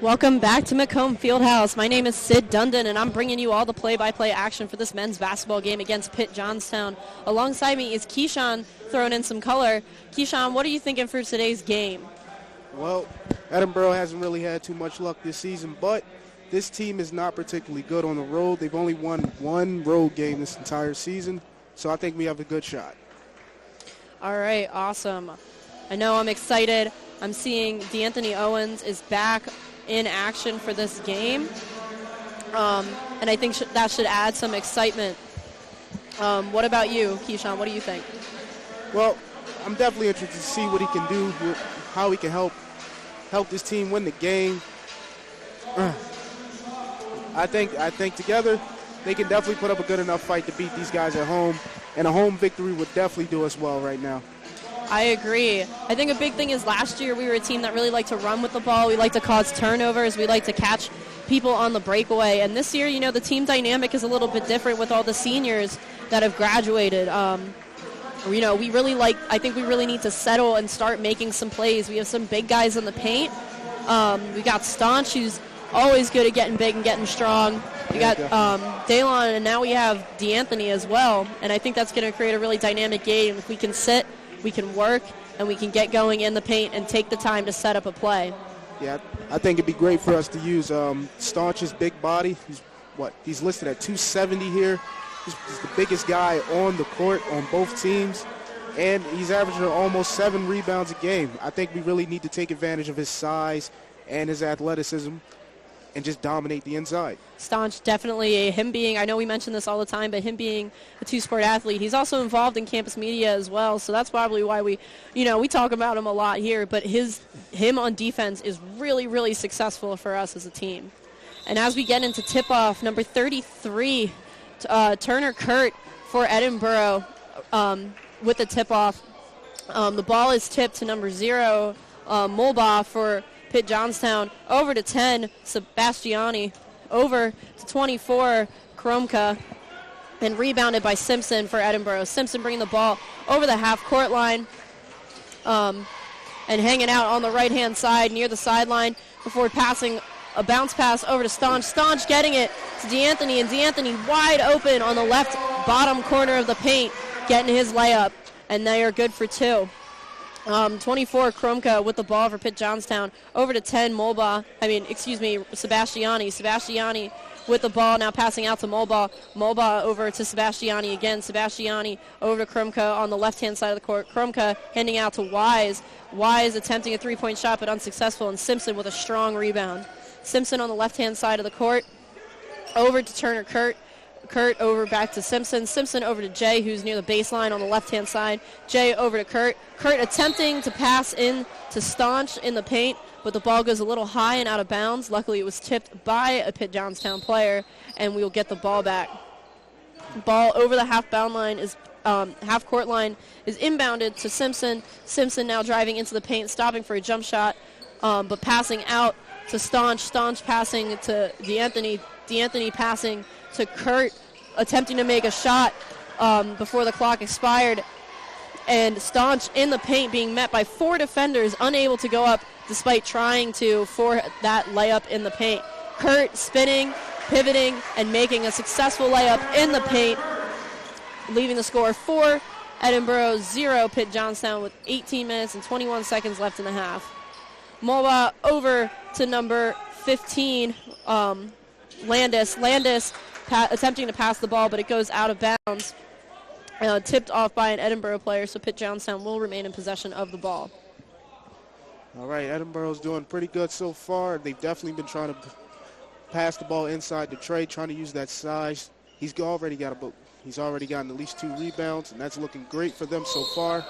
Welcome back to Macomb Fieldhouse. My name is Sid Dundon, and I'm bringing you all the play-by-play action for this men's basketball game against Pitt Johnstown. Alongside me is Keyshawn throwing in some color. Keyshawn, what are you thinking for today's game? Well, Edinboro hasn't really had too much luck this season, but this team is not particularly good on the road. They've only won one road game this entire season, so I think we have a good shot. All right, awesome. I know I'm excited. I'm seeing DeAnthony Owens is back in action for this game, and I think that should add some excitement. What about you, Keyshawn? What do you think? Well, I'm definitely interested to see what he can do, how he can help this team win the game. I think together they can definitely put up a good enough fight to beat these guys at home, and a home victory would definitely do us well right now. I agree. I think a big thing is last year we were a team that really liked to run with the ball. We like to cause turnovers. We like to catch people on the breakaway. And this year, the team dynamic is a little bit different with all the seniors that have graduated. I think we really need to settle and start making some plays. We have some big guys in the paint. We got Staunch, who's always good at getting big and getting strong. We got Daylon, and now we have DeAnthony as well. And I think that's going to create a really dynamic game. If we can sit, we can work, and we can get going in the paint and take the time to set up a play. Yeah, I think it'd be great for us to use Staunch's big body. He's listed at 270 here. He's the biggest guy on the court on both teams, and he's averaging almost 7 rebounds a game. I think we really need to take advantage of his size and his athleticism and just dominate the inside. Staunch, definitely I know we mention this all the time, but him being a two-sport athlete, he's also involved in campus media as well, so that's probably why we talk about him a lot here, but him on defense is really, really successful for us as a team. And as we get into tip-off, number 33, Turner Kurt for Edinboro with the tip-off. The ball is tipped to number 0, Mulbaugh for Pitt Johnstown, over to 10, Sebastiani, over to 24, Kromka, and rebounded by Simpson for Edinboro. Simpson bringing the ball over the half-court line and hanging out on the right-hand side near the sideline before passing a bounce pass over to Staunch. Staunch getting it to DeAnthony, and DeAnthony wide open on the left bottom corner of the paint, getting his layup, and they are good for 2. 24, Kromka with the ball for Pitt Johnstown. Over to 10, Sebastiani. Sebastiani with the ball, now passing out to Mulbaugh. Mulbaugh over to Sebastiani again. Sebastiani over to Kromka on the left-hand side of the court. Kromka handing out to Wise. Wise attempting a three-point shot but unsuccessful, and Simpson with a strong rebound. Simpson on the left-hand side of the court. Over to Turner Kurt. Kurt over back to Simpson. Simpson over to Jay, who's near the baseline on the left-hand side. Jay over to Kurt. Kurt attempting to pass in to Staunch in the paint, but the ball goes a little high and out of bounds. Luckily, it was tipped by a Pitt Johnstown player, and we will get the ball back. Ball over the half-bound line is half-court line is inbounded to Simpson. Simpson now driving into the paint, stopping for a jump shot, but passing out to Staunch. Staunch passing to DeAnthony. DeAnthony passing to Kurt, attempting to make a shot before the clock expired. And Staunch in the paint being met by 4 defenders, unable to go up despite trying to for that layup in the paint. Kurt spinning, pivoting, and making a successful layup in the paint, leaving the score 4, Edinboro 0, Pitt Johnstown with 18 minutes and 21 seconds left in the half. Mulbaugh over to number 15, Landis. Landis attempting to pass the ball, but it goes out of bounds. Tipped off by an Edinboro player, so Pitt Johnstown will remain in possession of the ball. All right, Edinboro's doing pretty good so far. They've definitely been trying to pass the ball inside to Trey, trying to use that size. He's already gotten at least 2 rebounds, and that's looking great for them so far.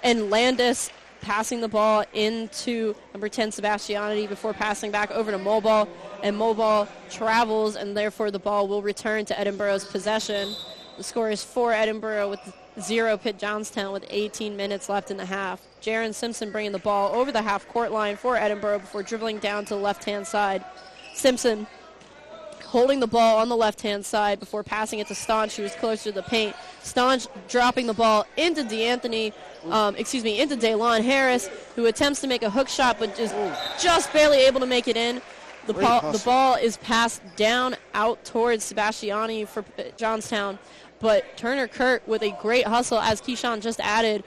And Landis passing the ball into number 10, Sebastiani, before passing back over to Mulbaugh. And Mulbaugh travels, and therefore the ball will return to Edinboro's possession. The score is 4 Edinboro with 0 Pitt Johnstown with 18 minutes left in the half. Jaron Simpson bringing the ball over the half-court line for Edinboro before dribbling down to the left-hand side. Simpson holding the ball on the left-hand side before passing it to Staunch, who was closer to the paint. Staunch dropping the ball into into Daylon Harris, who attempts to make a hook shot, but just barely able to make it in. The ball is passed down out towards Sebastiani for Johnstown, but Turner Kurt with a great hustle, as Keyshawn just added,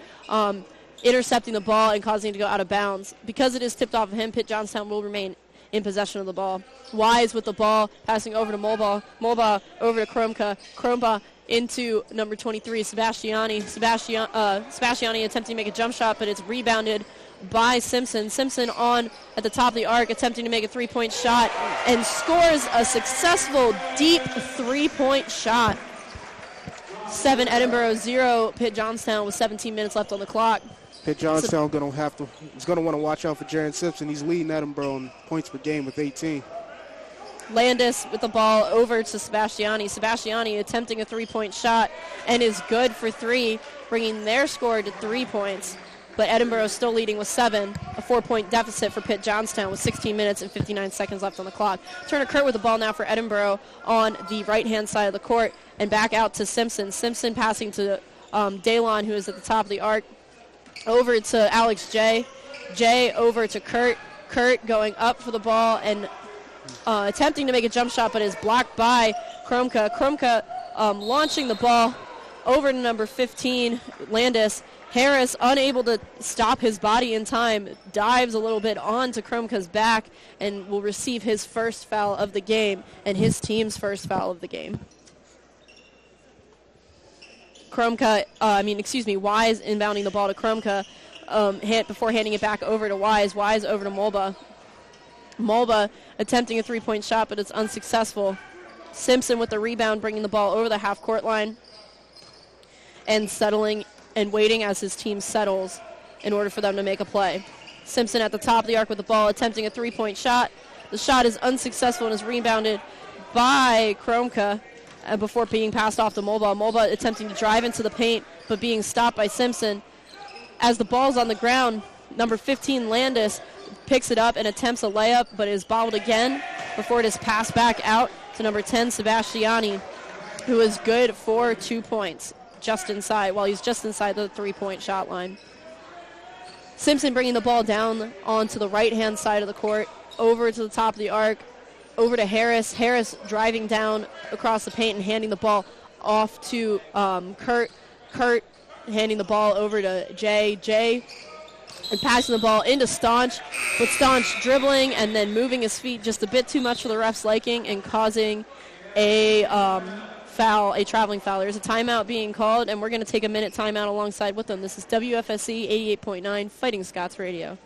intercepting the ball and causing it to go out of bounds. Because it is tipped off of him, Pitt Johnstown will remain in possession of the ball. Wise with the ball, passing over to Mulbaugh. Mulbaugh over to Kromka. Kromka into number 23, Sebastiani. Sebastiani attempting to make a jump shot, but it's rebounded by Simpson. Simpson on at the top of the arc, attempting to make a three-point shot, and scores a successful deep three-point shot. 7 Edinboro, 0 Pitt Johnstown with 17 minutes left on the clock. Pitt Johnstown is going to want to watch out for Jaron Simpson. He's leading Edinboro in points per game with 18. Landis with the ball over to Sebastiani. Sebastiani attempting a three-point shot and is good for 3, bringing their score to 3 points. But Edinboro still leading with 7, a 4-point deficit for Pitt Johnstown with 16 minutes and 59 seconds left on the clock. Turner Kurt with the ball now for Edinboro on the right-hand side of the court, and back out to Simpson. Simpson passing to Daylon, who is at the top of the arc, over to Alex J. J over to Kurt. Kurt going up for the ball and attempting to make a jump shot, but is blocked by Kromka. Kromka launching the ball over to number 15, Landis. Harris, unable to stop his body in time, dives a little bit onto Kromka's back and will receive his first foul of the game and his team's first foul of the game. Wise inbounding the ball to Kromka before handing it back over to Wise. Wise over to Mulba. Mulba attempting a three-point shot, but it's unsuccessful. Simpson with the rebound, bringing the ball over the half-court line and settling and waiting as his team settles in order for them to make a play. Simpson at the top of the arc with the ball, attempting a three-point shot. The shot is unsuccessful and is rebounded by Kromka before being passed off to Mulba. Mulba attempting to drive into the paint, but being stopped by Simpson. As the ball's on the ground, number 15, Landis, picks it up and attempts a layup, but is bobbled again before it is passed back out to number 10, Sebastiani, who is good for 2 points, he's just inside the three-point shot line. Simpson bringing the ball down onto the right-hand side of the court, over to the top of the arc, over to Harris. Harris driving down across the paint and handing the ball off to Kurt. Kurt handing the ball over to Jay. Jay and passing the ball into Staunch, but Staunch dribbling and then moving his feet just a bit too much for the ref's liking and causing a traveling foul. There's a timeout being called, and we're going to take a minute timeout alongside with them. This is WFSC 88.9 Fighting Scots Radio.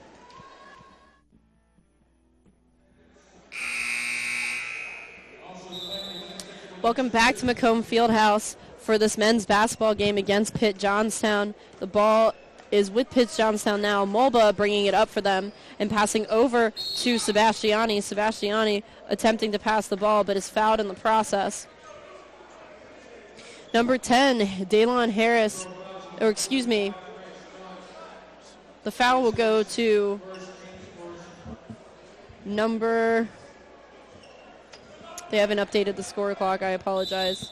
Welcome back to Macomb Fieldhouse for this men's basketball game against Pitt Johnstown. The ball is with Pitt Johnstown now. Mulba bringing it up for them and passing over to Sebastiani. Sebastiani attempting to pass the ball, but is fouled in the process. Number 10, Daylon Harris, the foul will go to they haven't updated the score clock, I apologize.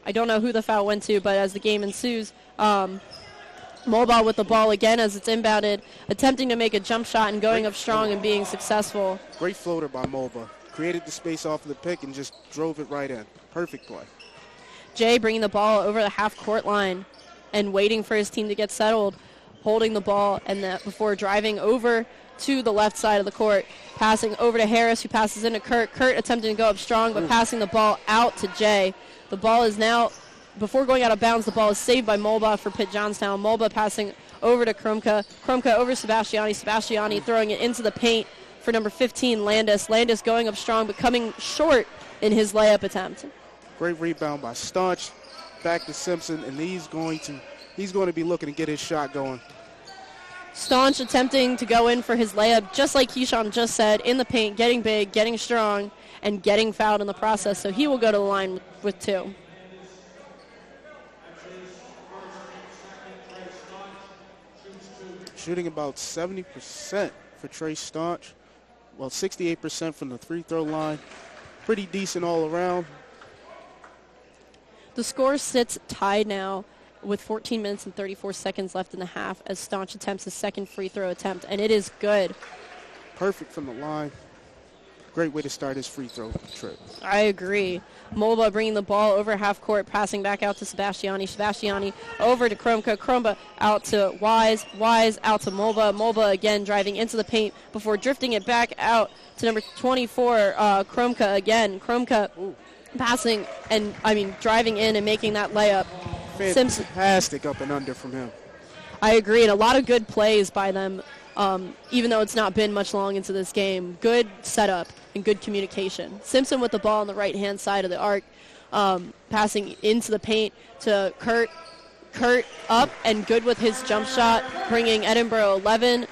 I don't know who the foul went to, but as the game ensues, Mulba with the ball again as it's inbounded, attempting to make a jump shot and going up strong and being successful. Great floater by Mulba. Created the space off of the pick and just drove it right in. Perfect play. Jay bringing the ball over the half-court line and waiting for his team to get settled, holding the ball and before driving over to the left side of the court, passing over to Harris, who passes into Kurt. Kurt attempting to go up strong, but passing the ball out to Jay. The ball is now, before going out of bounds, the ball is saved by Mulba for Pitt Johnstown. Mulba passing over to Kromka. Kromka over Sebastiani. Sebastiani throwing it into the paint for number 15, Landis. Landis going up strong, but coming short in his layup attempt. Great rebound by Staunch. Back to Simpson, and he's going to be looking to get his shot going. Staunch attempting to go in for his layup, just like Keyshawn just said, in the paint, getting big, getting strong, and getting fouled in the process. So he will go to the line with 2. Shooting about 70% for Trey Staunch. 68% from the free throw line. Pretty decent all around. The score sits tied now with 14 minutes and 34 seconds left in the half as Staunch attempts his second free throw attempt, and it is good. Perfect from the line. Great way to start his free throw trip. I agree. Molba bringing the ball over half court, passing back out to Sebastiani. Sebastiani over to Kromka. Kromka out to Wise. Wise out to Molba. Molba again driving into the paint before drifting it back out to number 24, Kromka again. Kromka passing and, driving in and making that layup. Fantastic up and under from him. I agree, and a lot of good plays by them, even though it's not been much long into this game. Good setup and good communication. Simpson with the ball on the right-hand side of the arc, passing into the paint to Kurt. Kurt up and good with his jump shot, bringing Edinboro 11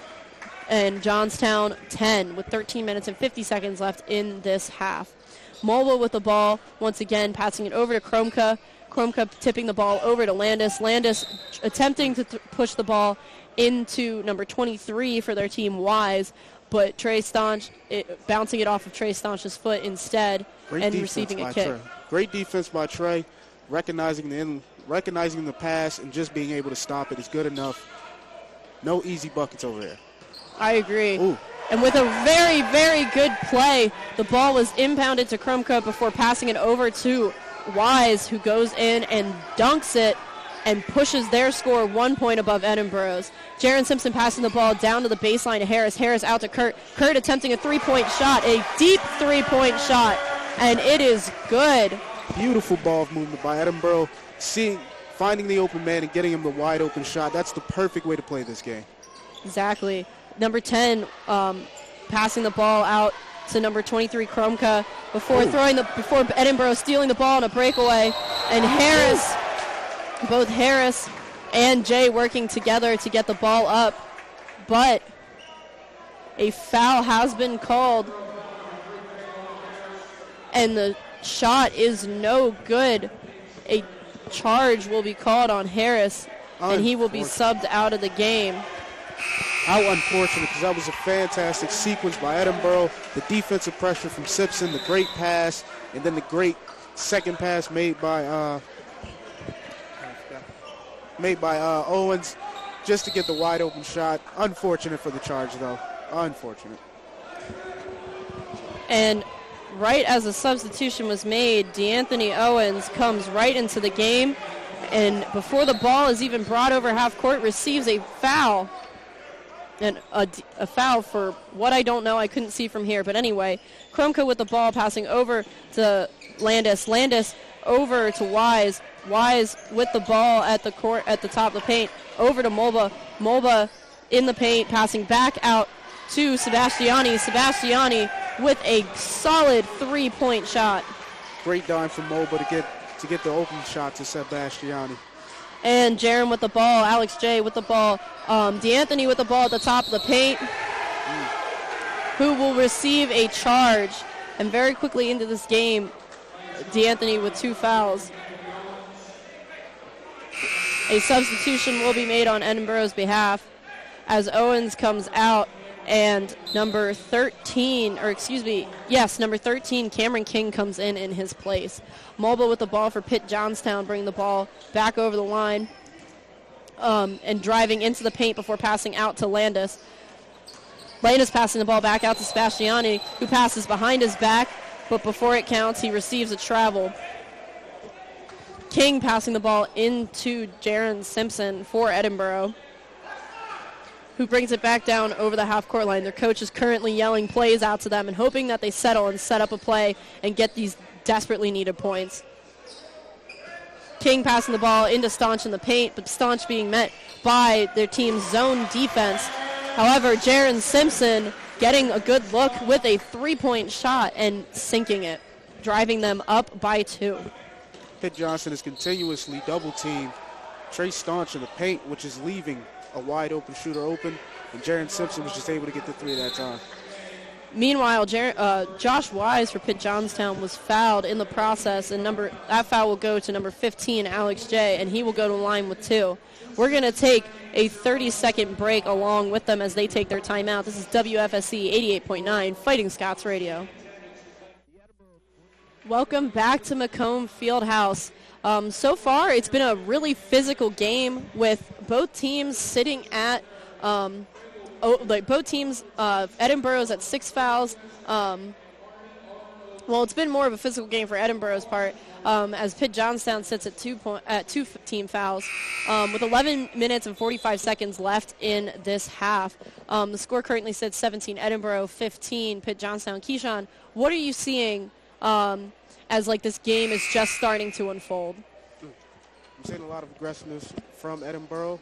and Johnstown 10 with 13 minutes and 50 seconds left in this half. Molba with the ball, once again passing it over to Kromka. Kromka tipping the ball over to Landis. Landis attempting to push the ball into number 23 for their team, Wise, but Trey Staunch bouncing it off of Trey Staunch's foot instead and receiving a kick. Trey. Great defense by Trey, recognizing the pass and just being able to stop it is good enough. No easy buckets over there. I agree. Ooh. And with a very, very good play, the ball was impounded to Kromka before passing it over to Wise, who goes in and dunks it and pushes their score 1 point above Edinboro's. Jaron Simpson passing the ball down to the baseline to Harris. Harris out to Kurt. Kurt attempting a three-point shot, a deep three-point shot, and it is good. Beautiful ball movement by Edinboro, finding the open man and getting him the wide open shot. That's the perfect way to play this game. Exactly. Number 10 passing the ball out to number 23 Kromka before Edinboro stealing the ball on a breakaway, and both Harris and Jay working together to get the ball up, but a foul has been called and the shot is no good. A charge will be called on Harris and he will be subbed out of the game. How unfortunate, because that was a fantastic sequence by Edinboro. The defensive pressure from Simpson, the great pass, and then the great second pass made by Owens just to get the wide open shot. Unfortunate for the Charge, though. Unfortunate. And right as a substitution was made, DeAnthony Owens comes right into the game, and before the ball is even brought over half court, receives a foul. And a foul for what I don't know. I couldn't see from here. But anyway, Kromka with the ball passing over to Landis. Landis over to Wise. Wise with the ball at the court at the top of the paint. Over to Molba. Molba in the paint, passing back out to Sebastiani. Sebastiani with a solid three-point shot. Great dime from Molba to get the open shot to Sebastiani. And Jaron with the ball, Alex J with the ball, DeAnthony with the ball at the top of the paint, who will receive a charge. And very quickly into this game, DeAnthony with 2 fouls. A substitution will be made on Edinboro's behalf as Owens comes out, and number 13, Cameron King comes in his place. Molba with the ball for Pitt Johnstown, bringing the ball back over the line and driving into the paint before passing out to Landis. Landis passing the ball back out to Sebastiani, who passes behind his back, but before it counts, he receives a travel. King passing the ball into Jaron Simpson for Edinboro, who brings it back down over the half-court line. Their coach is currently yelling plays out to them and hoping that they settle and set up a play and get these desperately needed points. King passing the ball into Staunch in the paint, but Staunch being met by their team's zone defense. However, Jaron Simpson getting a good look with a three-point shot and sinking it, driving them up by 2. Pitt Johnson is continuously double-teamed Trey Staunch in the paint, which is leaving a wide-open shooter open, and Jaron Simpson was just able to get the 3 at that time. Meanwhile, Josh Wise for Pitt Johnstown was fouled in the process, and that foul will go to number 15, Alex J., and he will go to the line with 2. We're going to take a 30-second break along with them as they take their timeout. This is WFSC 88.9 Fighting Scots Radio. Welcome back to Macomb Fieldhouse. So far, it's been a really physical game with both teams sitting at both teams. Edinboro's at 6 fouls. Well, it's been more of a physical game for Edinboro's part, as Pitt Johnstown sits at 2 team fouls, with 11 minutes and 45 seconds left in this half. The score currently sits 17 Edinboro, 15 Pitt Johnstown. Keyshawn, what are you seeing as this game is just starting to unfold? I'm seeing a lot of aggressiveness from Edinboro.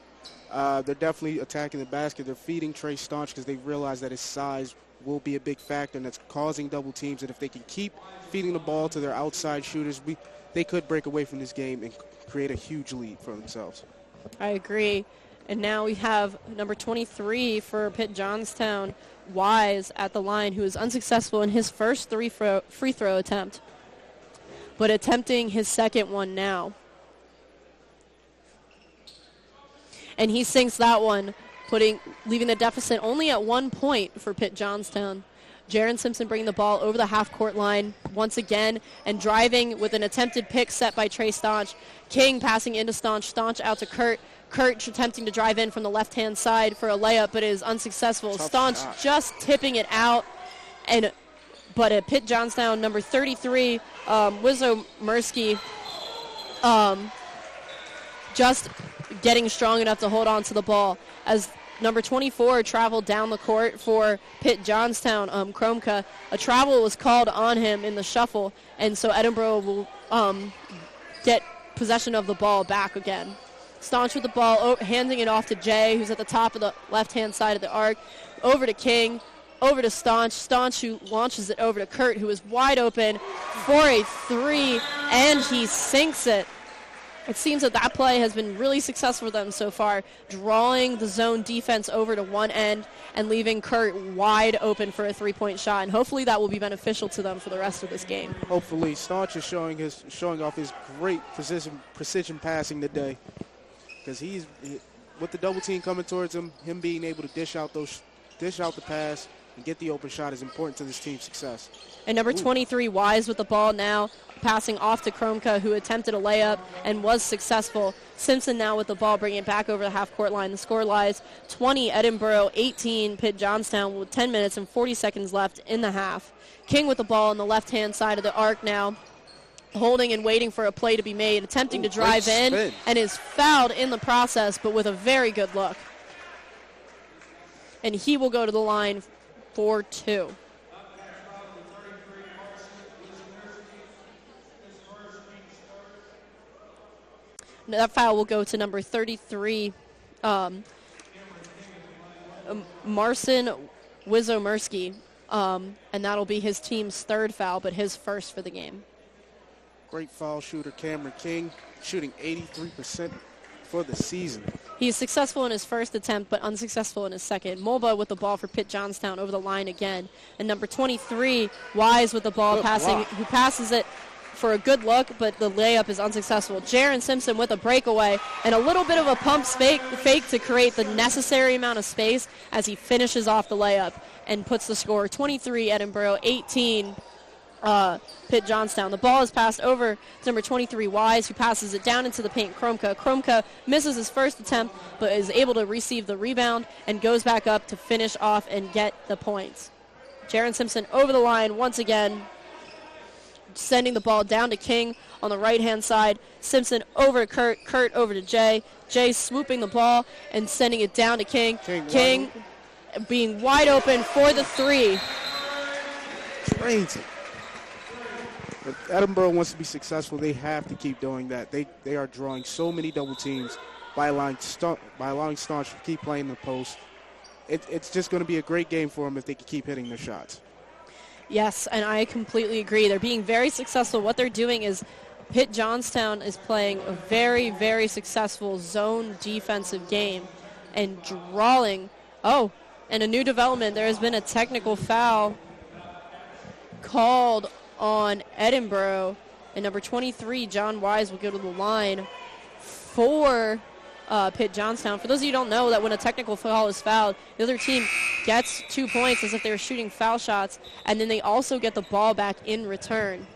They're definitely attacking the basket. They're feeding Trey Staunch because they realize that his size will be a big factor, and that's causing double teams. And if they can keep feeding the ball to their outside shooters, they could break away from this game and create a huge lead for themselves. I agree. And now we have number 23 for Pitt Johnstown, Wise, at the line, who is unsuccessful in his first free throw attempt, but attempting his second one now. And he sinks that one, leaving the deficit only at 1 point for Pitt Johnstown. Jaron Simpson bringing the ball over the half-court line once again and driving with an attempted pick set by Trey Staunch. King passing into Staunch. Staunch out to Kurt. Kurt attempting to drive in from the left-hand side for a layup, but is unsuccessful. Staunch just tipping it out. But at Pitt Johnstown, number 33, Wizzo Mursky, just getting strong enough to hold on to the ball as number 24 traveled down the court for Pitt Johnstown. Kromka, a travel was called on him in the shuffle, and so Edinboro will get possession of the ball back again. Staunch with the ball, handing it off to Jay, who's at the top of the left-hand side of the arc, over to King, over to Staunch. Staunch, who launches it over to Kurt, who is wide open for a 3, and he sinks it. It seems that play has been really successful for them so far, drawing the zone defense over to one end and leaving Kurt wide open for a 3-point shot. And hopefully that will be beneficial to them for the rest of this game. Hopefully. Staunch is showing off his great precision passing today, because he's with the double team coming towards him being able to dish out the pass and get the open shot is important to this team's success. And number 23, Wise with the ball now, passing off to Kromka, who attempted a layup and was successful. Simpson now with the ball, bringing it back over the half-court line. The score lies 20 Edinboro, 18 Pitt Johnstown, with 10 minutes and 40 seconds left in the half. King with the ball on the left-hand side of the arc now, holding and waiting for a play to be made, attempting to drive in, and is fouled in the process, but with a very good look. And he will go to the line for 2. That foul will go to number 33, Marcin Wizomersky, and that'll be his team's 3rd foul, but his 1st for the game. Great foul shooter Cameron King, shooting 83% for the season. He's successful in his 1st attempt, but unsuccessful in his 2nd. Mulba with the ball for Pitt Johnstown over the line again. And number 23, Wise with the ball, who passes it for a good look, but the layup is unsuccessful. Jaron Simpson with a breakaway and a little bit of a pump fake to create the necessary amount of space as he finishes off the layup and puts the score 23 Edinboro, 18 Pitt Johnstown. The ball is passed over to number 23, Wise, who passes it down into the paint. Kromka misses his 1st attempt, but is able to receive the rebound and goes back up to finish off and get the points. Jaron Simpson over the line once again, sending the ball down to King on the right-hand side. Simpson over to Kurt over to Jay. Jay swooping the ball and sending it down to King. King being wide open for the 3. Crazy. If Edinboro wants to be successful, they have to keep doing that. They are drawing so many double teams by allowing Staunch to keep playing the post. It's just going to be a great game for them if they can keep hitting their shots. Yes, and I completely agree. They're being very successful. What they're doing is Pitt Johnstown is playing a very, very successful zone defensive game and drawing. Oh, and a new development. There has been a technical foul called on Edinboro, and number 23, John Wise, will go to the line for Pitt Johnstown. For those of you who don't know, that when a technical foul is fouled, the other team gets 2 points as if they were shooting foul shots, and then they also get the ball back in return.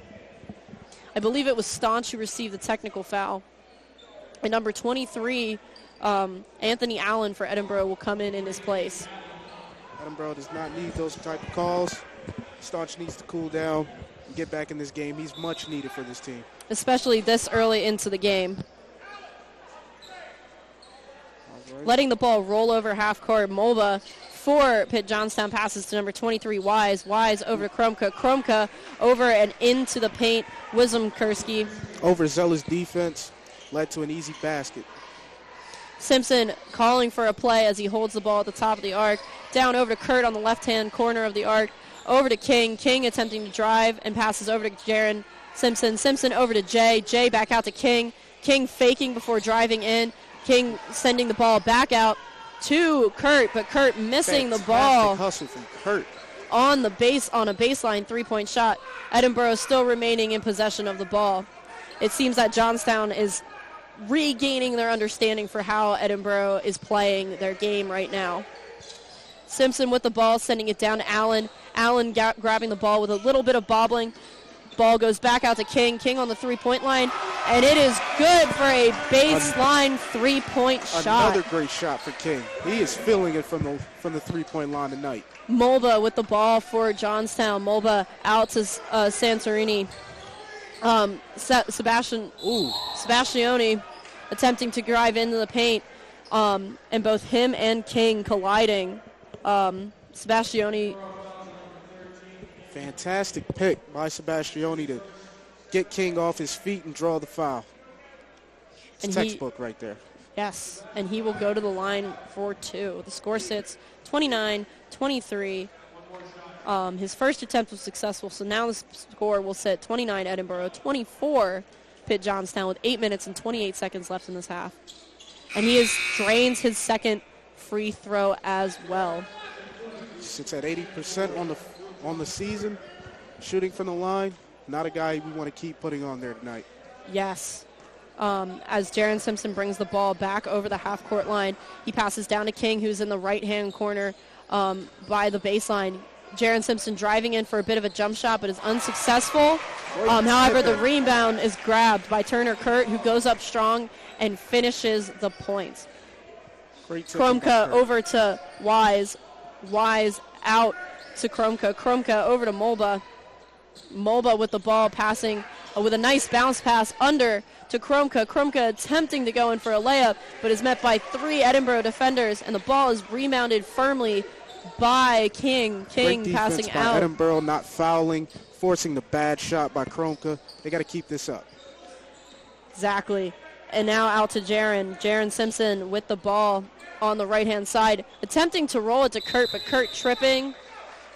I believe it was Staunch who received the technical foul. And number 23, Anthony Allen for Edinboro, will come in his place. Edinboro does not need those type of calls. Staunch needs to cool down and get back in this game. He's much needed for this team. Especially this early into the game. Right. Letting the ball roll over half court. Mulva for Pitt Johnstown passes to number 23, Wise. Wise over to Kromka. Kromka over and into the paint. Wisdom Kursky. Overzealous defense led to an easy basket. Simpson calling for a play as he holds the ball at the top of the arc. Down over to Kurt on the left-hand corner of the arc. Over to King. King attempting to drive and passes over to Jaron Simpson. Simpson over to Jay. Jay back out to King. King faking before driving in. King sending the ball back out to Kurt, but Kurt missing the ball. Hustle from Kurt. On a baseline three-point shot. Edinboro still remaining in possession of the ball. It seems that Johnstown is regaining their understanding for how Edinboro is playing their game right now. Simpson with the ball, sending it down to Allen. Allen grabbing the ball with a little bit of bobbling. Ball goes back out to King. King on the three-point line, and it is good for a baseline three-point shot. Another great shot for King. He is feeling it from the three-point line tonight. Mulva with the ball for Johnstown. Mulva out to Santorini. Sebastioni attempting to drive into the paint, and both him and King colliding. Sebastioni. Fantastic pick by Sebastioni to get King off his feet and draw the foul. It's textbook right there. Yes, and he will go to the line for two. The score sits 29-23. His first attempt was successful, so now the score will sit 29 Edinboro, 24 Pitt Johnstown with 8 minutes and 28 seconds left in this half. And he drains his second free throw as well. Sits at 80% on the season, shooting from the line. Not a guy we want to keep putting on there tonight. Yes. As Jaron Simpson brings the ball back over the half-court line, he passes down to King, who's in the right-hand corner by the baseline. Jaron Simpson driving in for a bit of a jump shot, but is unsuccessful. However, the rebound is grabbed by Turner Kurt, who goes up strong and finishes the points. Kromka over to Wise. Wise out to Kromka. Kromka over to Mulba. Mulba with the ball passing with a nice bounce pass under to Kromka. Kromka attempting to go in for a layup, but is met by three Edinboro defenders, and the ball is rebounded firmly by King. King passing out. Edinboro not fouling, forcing the bad shot by Kromka. They got to keep this up. Exactly. And now out to Jaron. Jaron Simpson with the ball on the right-hand side, attempting to roll it to Kurt, but Kurt tripping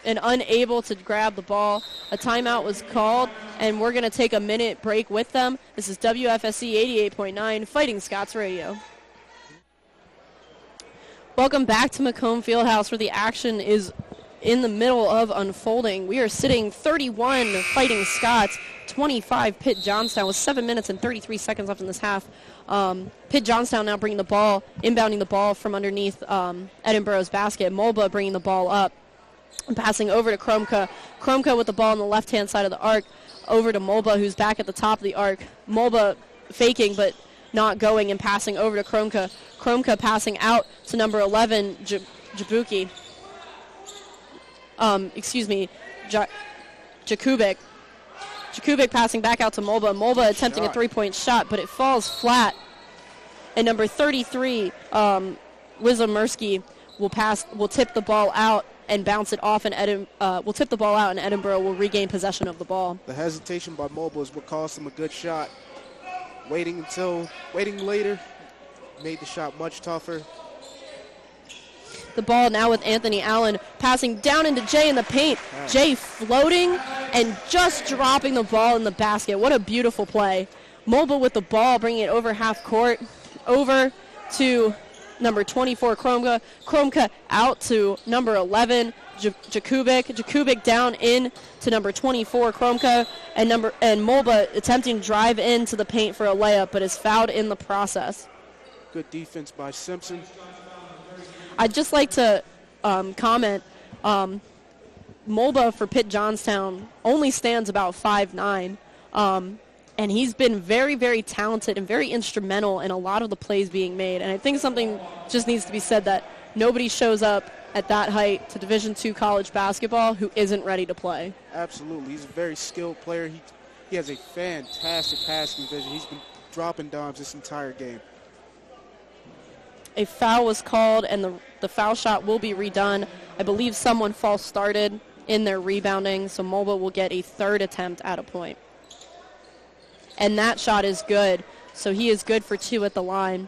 and unable to grab the ball. A timeout was called, and we're going to take a minute break with them. This is WFSC 88.9 Fighting Scots Radio. Welcome back to Macomb Fieldhouse, where the action is in the middle of unfolding. We are sitting 31 Fighting Scots, 25 Pitt Johnstown, with 7 minutes and 33 seconds left in this half. Pitt Johnstown now bringing the ball, inbounding the ball from underneath Edinboro's basket. Mulba bringing the ball up and passing over to Kromka. Kromka with the ball on the left-hand side of the arc over to Mulba, who's back at the top of the arc. Mulba faking but not going and passing over to Kromka. Kromka passing out to number 11, Jakubik. Jakubik passing back out to Mulba. Mulba attempting a three-point shot, but it falls flat. And number 33, Wislomersky will tip the ball out and bounce it off, and Edinboro will regain possession of the ball. The hesitation by Mulba is what cost him a good shot. Waiting later made the shot much tougher. The ball now with Anthony Allen passing down into Jay in the paint. Jay floating and just dropping the ball in the basket. What a beautiful play. Mulba with the ball, bringing it over half court, over to number 24, Kromka. Kromka out to number 11, Jakubik. Jakubik down in to number 24, Kromka. And Molba attempting to drive into the paint for a layup, but is fouled in the process. Good defense by Simpson. I'd just like to comment, Molba for Pitt Johnstown only stands about 5'9", and he's been very, very talented and very instrumental in a lot of the plays being made. And I think something just needs to be said, that nobody shows up at that height to Division II college basketball who isn't ready to play. Absolutely. He's a very skilled player. He has a fantastic passing vision. He's been dropping dimes this entire game. A foul was called, and the foul shot will be redone. I believe someone false started in their rebounding, so Molba will get a third attempt at a point. And that shot is good, so he is good for 2 at the line.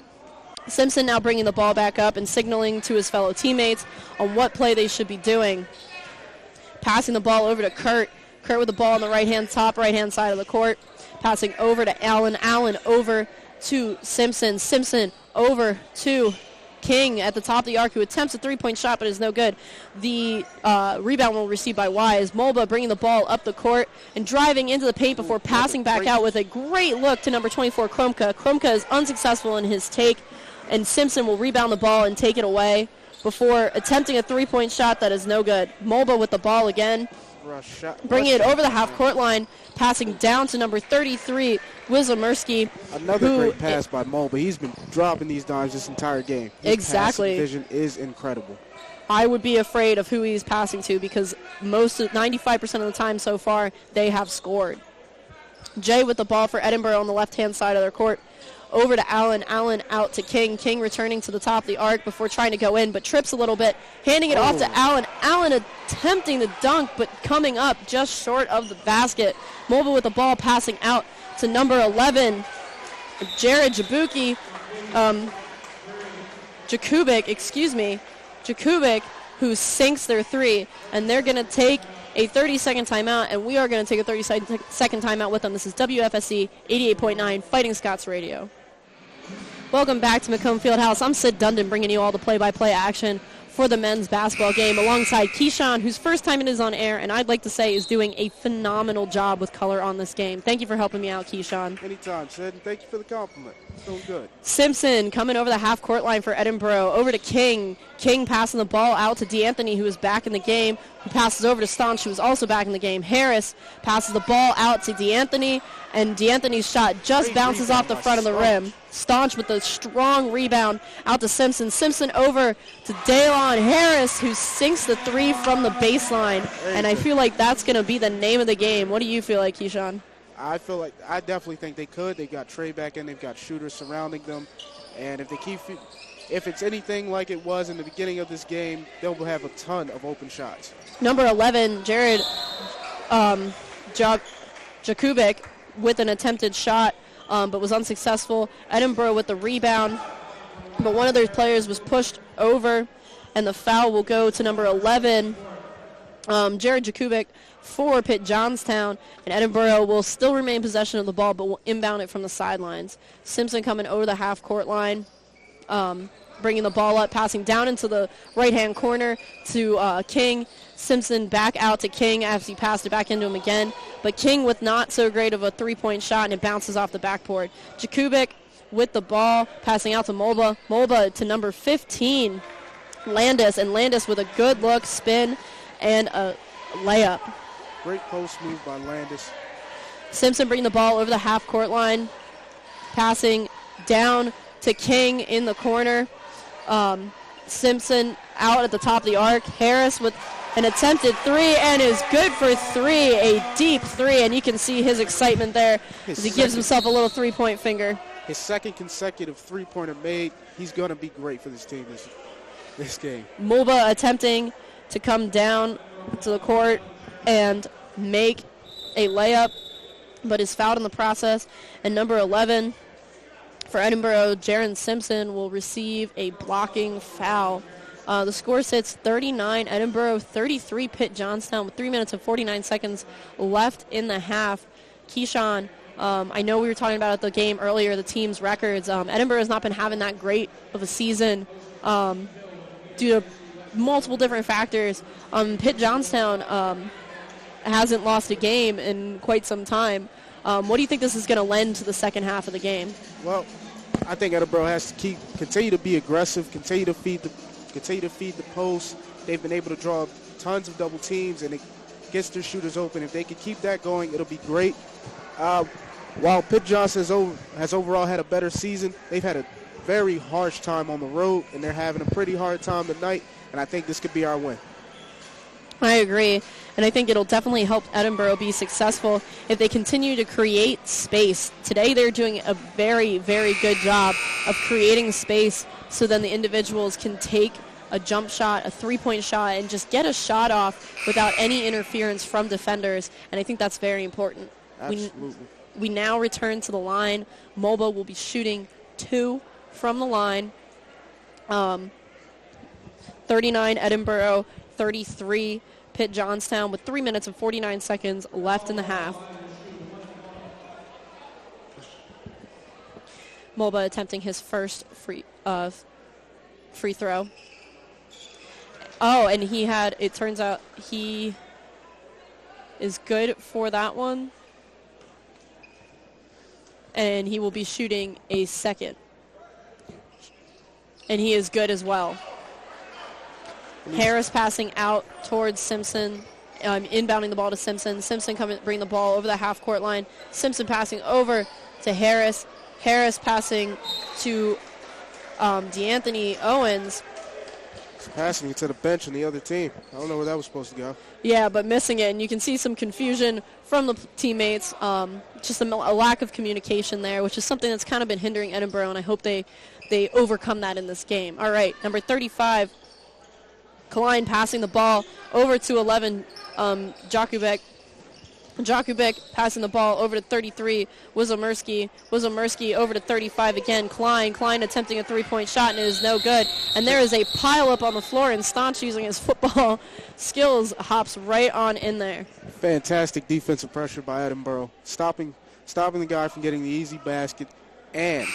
Simpson now bringing the ball back up and signaling to his fellow teammates on what play they should be doing. Passing the ball over to Kurt. Kurt with the ball on the top right-hand side of the court. Passing over to Allen. Allen over to Simpson. Simpson over to King at the top of the arc, who attempts a three-point shot but is no good. The rebound will receive by Wise. Molba bringing the ball up the court and driving into the paint before passing back out with a great look to number 24, Kromka. Kromka is unsuccessful in his take, and Simpson will rebound the ball and take it away before attempting a three-point shot that is no good. Molba with the ball again, bringing it over the half-court line, passing down to number 33, Wizomerski. Another great pass by Molba. He's been dropping these dimes this entire game. His passing vision is incredible. I would be afraid of who he's passing to, because 95% of the time so far, they have scored. Jay with the ball for Edinboro on the left-hand side of their court. Over to Allen. Allen out to King. King returning to the top of the arc before trying to go in, but trips a little bit. Handing it off to Allen. Allen attempting the dunk, but coming up just short of the basket. Molba with the ball, passing out to number 11, Jared Jakubik, who sinks their three, and they're going to take a 30-second timeout, and we are going to take a 30-second timeout with them. This is WFSC 88.9 Fighting Scots Radio. Welcome back to Macomb Fieldhouse. I'm Sid Dundon, bringing you all the play-by-play action for the men's basketball game, alongside Keyshawn, whose first time it is on air, and I'd like to say is doing a phenomenal job with color on this game. Thank you for helping me out, Keyshawn. Anytime, Sid, and thank you for the compliment. Doing good. Simpson coming over the half-court line for Edinboro. Over to King. King passing the ball out to DeAnthony, who is back in the game, who passes over to Staunch, who is also back in the game. Harris passes the ball out to DeAnthony, and DeAnthony's shot just bounces off the front of the rim. Staunch with a strong rebound out to Simpson. Simpson over to Daylon Harris, who sinks the three from the baseline. And I feel like that's going to be the name of the game. What do you feel like, Keyshawn? I definitely think they could. They've got Trey back in. They've got shooters surrounding them. And if it's anything like it was in the beginning of this game, they'll have a ton of open shots. Number 11, Jared Jakubik with an attempted shot, but was unsuccessful. Edinboro with the rebound, but one of their players was pushed over, and the foul will go to number 11, Jared Jakubik, for Pitt Johnstown, and Edinboro will still remain possession of the ball, but will inbound it from the sidelines. Simpson coming over the half-court line, bringing the ball up, passing down into the right-hand corner to King. Simpson back out to King as he passed it back into him again, but King with not so great of a three-point shot, and it bounces off the backboard. Jakubik with the ball, passing out to Molba. Molba to number 15, Landis, and Landis with a good look, spin, and a layup. Great post move by Landis. Simpson bringing the ball over the half-court line, passing down to King in the corner. Simpson out at the top of the arc. Harris with an attempted three, and is good for three, a deep three, and you can see his excitement there as he gives himself a little three-point finger. His second consecutive three-pointer made. He's going to be great for this team this game. Molba attempting to come down to the court and make a layup, but is fouled in the process. And number 11 for Edinboro, Jaron Simpson, will receive a blocking foul. The score sits 39 Edinboro, 33 Pitt Johnstown, with 3 minutes and 49 seconds left in the half. Keyshawn, I know we were talking about at the game earlier, the team's records. Edinboro has not been having that great of a season due to multiple different factors. Pitt Johnstown hasn't lost a game in quite some time. What do you think this is going to lend to the second half of the game? Well, I think Edinboro has to continue to be aggressive, continue to feed the post. They've been able to draw tons of double teams, and it gets their shooters open. If they can keep that going, it'll be great. While Pitt Johnstown has overall had a better season, they've had a very harsh time on the road, and they're having a pretty hard time tonight, and I think this could be our win. I agree, and I think it'll definitely help Edinboro be successful if they continue to create space. Today they're doing a very, very good job of creating space so then the individuals can take a jump shot, a three-point shot, and just get a shot off without any interference from defenders, and I think that's very important. Absolutely. We now return to the line. Mulba will be shooting 2 from the line. 39 Edinboro, 33 Pitt Johnstown with 3 minutes and 49 seconds left in the half. Mulba attempting his first free throw. Oh, and it turns out he is good for that one. And he will be shooting a second. And he is good as well. Harris passing out towards Simpson, inbounding the ball to Simpson. Simpson coming, bring the ball over the half-court line. Simpson passing over to Harris. Harris passing to DeAnthony Owens. Passing it to the bench on the other team. I don't know where that was supposed to go. Yeah, but missing it, and you can see some confusion from the teammates. Just a lack of communication there, which is something that's kind of been hindering Edinboro, and I hope they overcome that in this game. All right, number 35, Klein passing the ball over to 11, Jakubek. Jakubek passing the ball over to 33, Wizomerski. Wizomerski over to 35 again, Klein. Klein attempting a three-point shot, and it is no good. And there is a pile-up on the floor, and Staunch, using his football skills, hops right on in there. Fantastic defensive pressure by Edinboro, stopping the guy from getting the easy basket and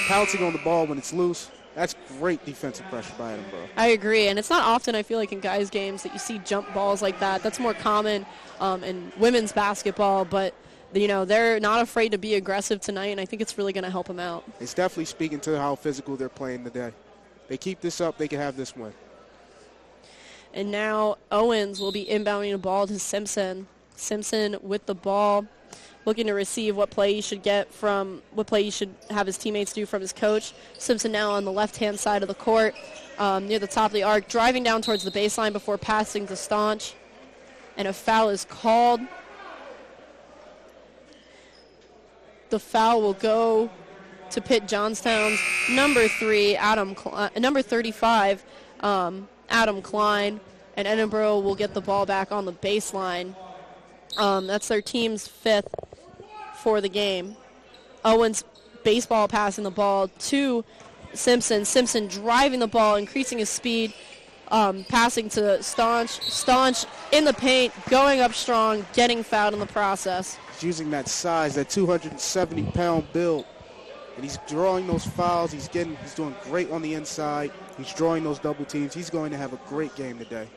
pouncing on the ball when it's loose. That's great defensive pressure by Edinboro. I agree, and it's not often, I feel like, in guys' games that you see jump balls like that. That's more common in women's basketball, but they're not afraid to be aggressive tonight, and I think it's really going to help them out. It's definitely speaking to how physical they're playing today. They keep this up, they can have this win. And now Owens will be inbounding the ball to Simpson. Simpson with the ball, looking to receive what play he should have his teammates do from his coach. Simpson now on the left-hand side of the court, near the top of the arc, driving down towards the baseline before passing to Staunch. And a foul is called. The foul will go to Pitt Johnstown's number 35, Adam Klein, and Edinboro will get the ball back on the baseline. That's their team's 5th for the game. Owens baseball passing the ball to Simpson. Simpson driving the ball, increasing his speed, passing to Staunch. Staunch in the paint, going up strong, getting fouled in the process. He's using that size, that 270-pound build, and he's drawing those fouls. He's doing great on the inside. He's drawing those double teams. He's going to have a great game today.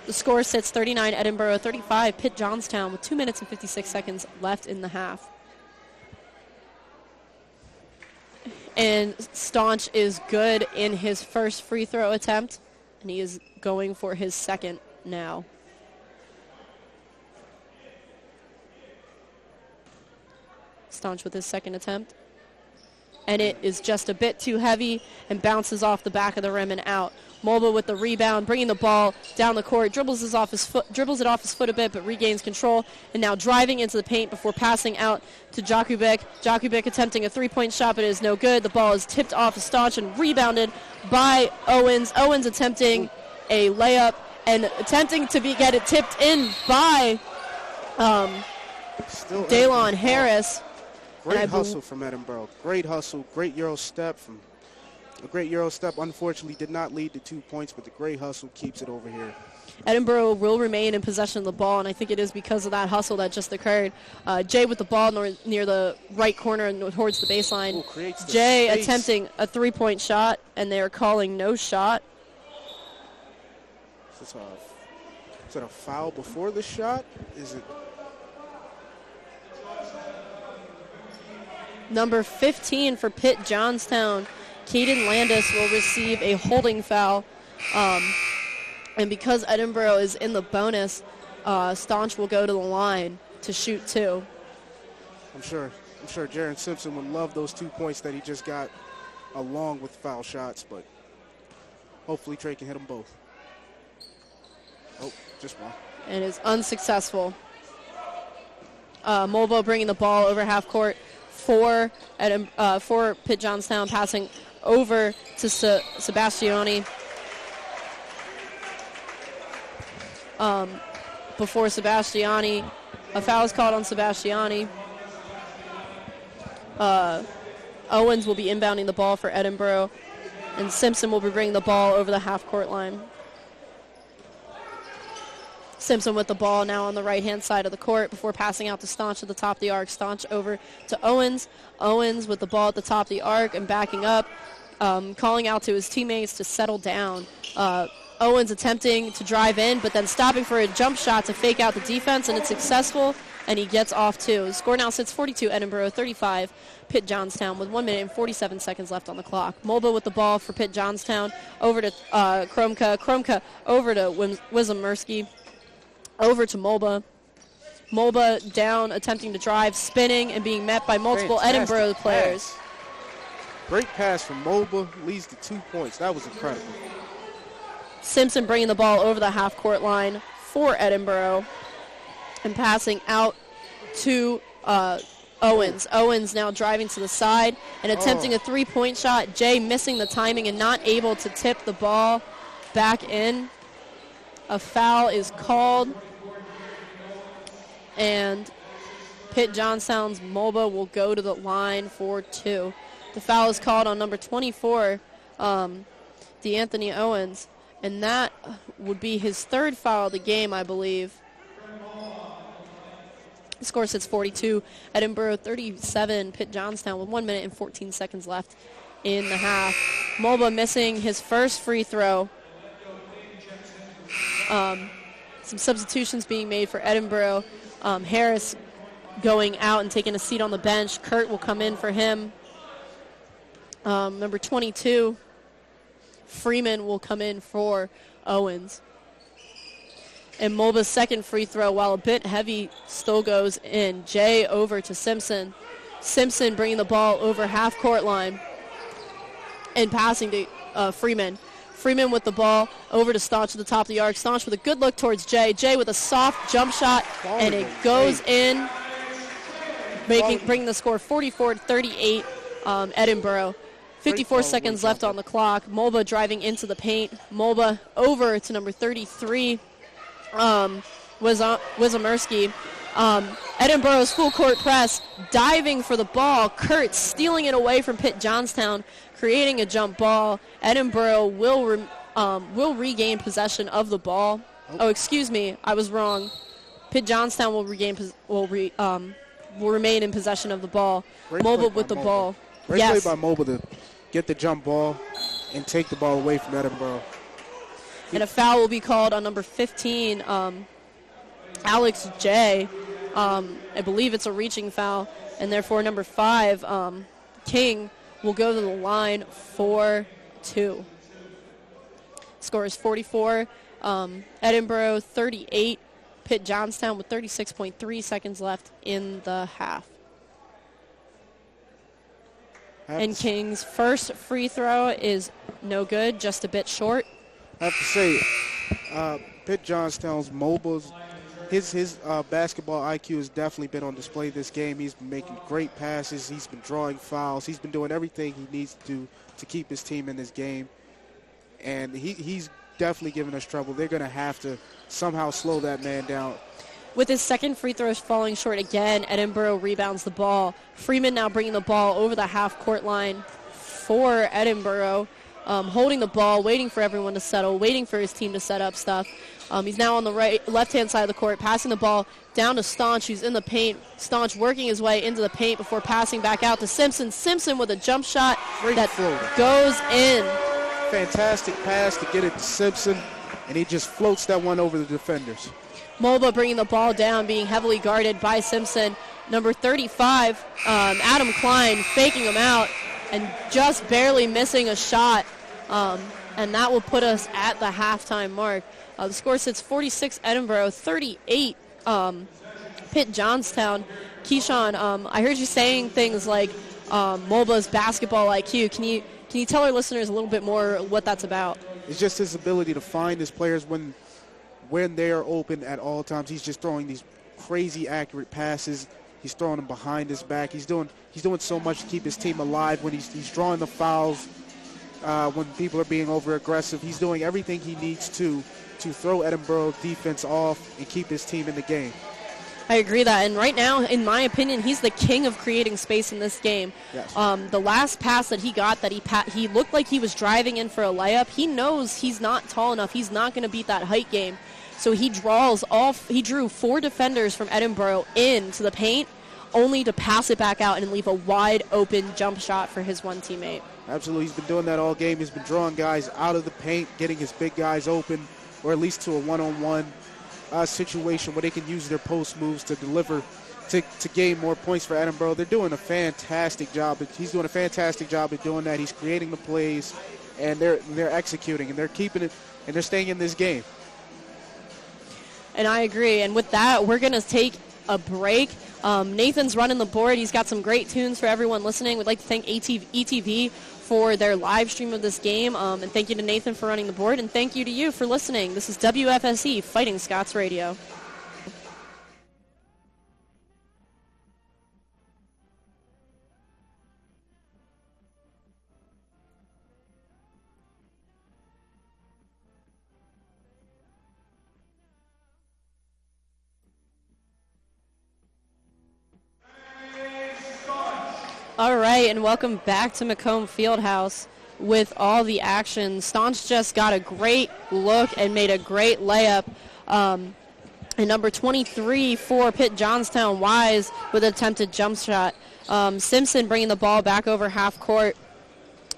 The score sits 39 Edinboro, 35 Pitt Johnstown with 2 minutes and 56 seconds left in the half. And Staunch is good in his first free throw attempt, and he is going for his second now. Staunch with his second attempt. And it is just a bit too heavy and bounces off the back of the rim and out. Mulba with the rebound, bringing the ball down the court, dribbles it off his foot a bit, but regains control, and now driving into the paint before passing out to Jakubek. Jakubek attempting a three-point shot, but it is no good. The ball is tipped off of Staunch and rebounded by Owens. Owens attempting a layup and attempting to get it tipped in by Daylon Harris. Great hustle from Edinboro. Great hustle, great Euro step. A great Euro step, unfortunately, did not lead to 2 points, but the great hustle keeps it over here. Edinboro will remain in possession of the ball, and I think it is because of that hustle that just occurred. Jay with the ball near the right corner and towards the baseline. Ooh, Jay space. attempting a three-point shot, and they are calling no shot. Is it a foul before the shot? Is it? Number 15 for Pitt Johnstown, Caden Landis will receive a holding foul. And because Edinboro is in the bonus, Staunch will go to the line to shoot 2. I'm sure Jaron Simpson would love those 2 points that he just got along with foul shots, but hopefully Trey can hit them both. Oh, just one. And is unsuccessful. Molbo bringing the ball over half court for Pitt Johnstown, passing over to Sebastiani. Before Sebastiani, a foul is called on Sebastiani. Owens will be inbounding the ball for Edinboro, and Simpson will be bringing the ball over the half-court line. Simpson with the ball now on the right-hand side of the court before passing out to Staunch at the top of the arc. Staunch over to Owens. Owens with the ball at the top of the arc and backing up, calling out to his teammates to settle down. Owens attempting to drive in, but then stopping for a jump shot to fake out the defense, and it's successful, and he gets off too. The score now sits 42 Edinboro, 35 Pitt Johnstown with 1 minute and 47 seconds left on the clock. Molba with the ball for Pitt Johnstown, over to Kromka. Kromka over to Wisomierski, over to Molba. Molba down, attempting to drive, spinning, and being met by multiple Edinboro players. Great pass from Molba, leads to 2 points. That was incredible. Simpson bringing the ball over the half-court line for Edinboro and passing out to Owens. Owens now driving to the side and attempting a three-point shot. Jay missing the timing and not able to tip the ball back in. A foul is called, and Pitt Johnstown's Molba will go to the line for 2. The foul is called on number 24, DeAnthony Owens, and that would be his 3rd foul of the game, I believe. The score sits 42, Edinboro 37, Pitt Johnstown with 1 minute and 14 seconds left in the half. Molba missing his first free throw. Some substitutions being made for Edinboro. Harris going out and taking a seat on the bench. Kurt will come in for him. Number 22, Freeman will come in for Owens. And Molba's second free throw, while a bit heavy, still goes in. Jay over to Simpson. Simpson bringing the ball over half-court line and passing to Freeman. Freeman with the ball over to Staunch at the top of the arc. Staunch with a good look towards Jay. Jay with a soft jump shot, and it goes in, bringing the score 44-38, Edinboro. 54 seconds left on the clock. Molba driving into the paint. Molba over to number 33, Wisomierski. Edinboro's full court press, diving for the ball. Kurt stealing it away from Pitt Johnstown, creating a jump ball. Edinboro will regain possession of the ball. Oh, excuse me, I was wrong. Pitt Johnstown will remain in possession of the ball. Molba with the ball. Great play by Molba to get the jump ball and take the ball away from Edinboro. And a foul will be called on number 15, Alex J. I believe it's a reaching foul, and therefore number 5, King, will go to the line for 2. Score is 44, Edinboro 38, Pitt Johnstown with 36.3 seconds left in the half. And King's first free throw is no good, just a bit short. I have to say, Pitt Johnstown's Molba's, his basketball IQ has definitely been on display this game. He's been making great passes. He's been drawing fouls. He's been doing everything he needs to do to keep his team in this game. And he's definitely giving us trouble. They're going to have to somehow slow that man down. With his second free throw falling short again, Edinboro rebounds the ball. Freeman now bringing the ball over the half-court line for Edinboro, holding the ball, waiting for everyone to settle, waiting for his team to set up stuff. He's now on the left-hand side of the court, passing the ball down to Staunch, who's in the paint. Staunch working his way into the paint before passing back out to Simpson. Simpson with a jump shot that goes in. Fantastic pass to get it to Simpson, and he just floats that one over the defenders. Mulba bringing the ball down, being heavily guarded by Simpson. Number 35, Adam Klein, faking him out and just barely missing a shot. And that will put us at the halftime mark. The score sits 46 Edinboro, 38 Pitt Johnstown. Keyshawn, I heard you saying things like Mulba's basketball IQ. Can you tell our listeners a little bit more what that's about? It's just his ability to find his players when they are open at all times. He's just throwing these crazy accurate passes. He's throwing them behind his back. He's doing so much to keep his team alive when he's drawing the fouls. When people are being over aggressive, he's doing everything he needs to throw Edinboro defense off and keep his team in the game. I agree that, and right now, in my opinion, he's the king of creating space in this game. Yes. The last pass that he got, that he looked like he was driving in for a layup. He knows he's not tall enough. He's not going to beat that height game. So he drew 4 defenders from Edinboro into the paint, only to pass it back out and leave a wide open jump shot for his one teammate. Absolutely. He's been doing that all game. He's been drawing guys out of the paint, getting his big guys open, or at least to a one-on-one situation where they can use their post moves to deliver, to gain more points for Edinboro. They're doing a fantastic job. He's doing a fantastic job at doing that. He's creating the plays, and they're executing, and they're keeping it, and they're staying in this game. And I agree. And with that, we're going to take a break. Nathan's running the board. He's got some great tunes for everyone listening. We'd like to thank ETV for their live stream of this game. And thank you to Nathan for running the board. And thank you to you for listening. This is WFSE Fighting Scots Radio. All right, and welcome back to Macomb Fieldhouse with all the action. Staunch just got a great look and made a great layup. And number 23 for Pitt Johnstown, Wise, with an attempted jump shot. Simpson bringing the ball back over half court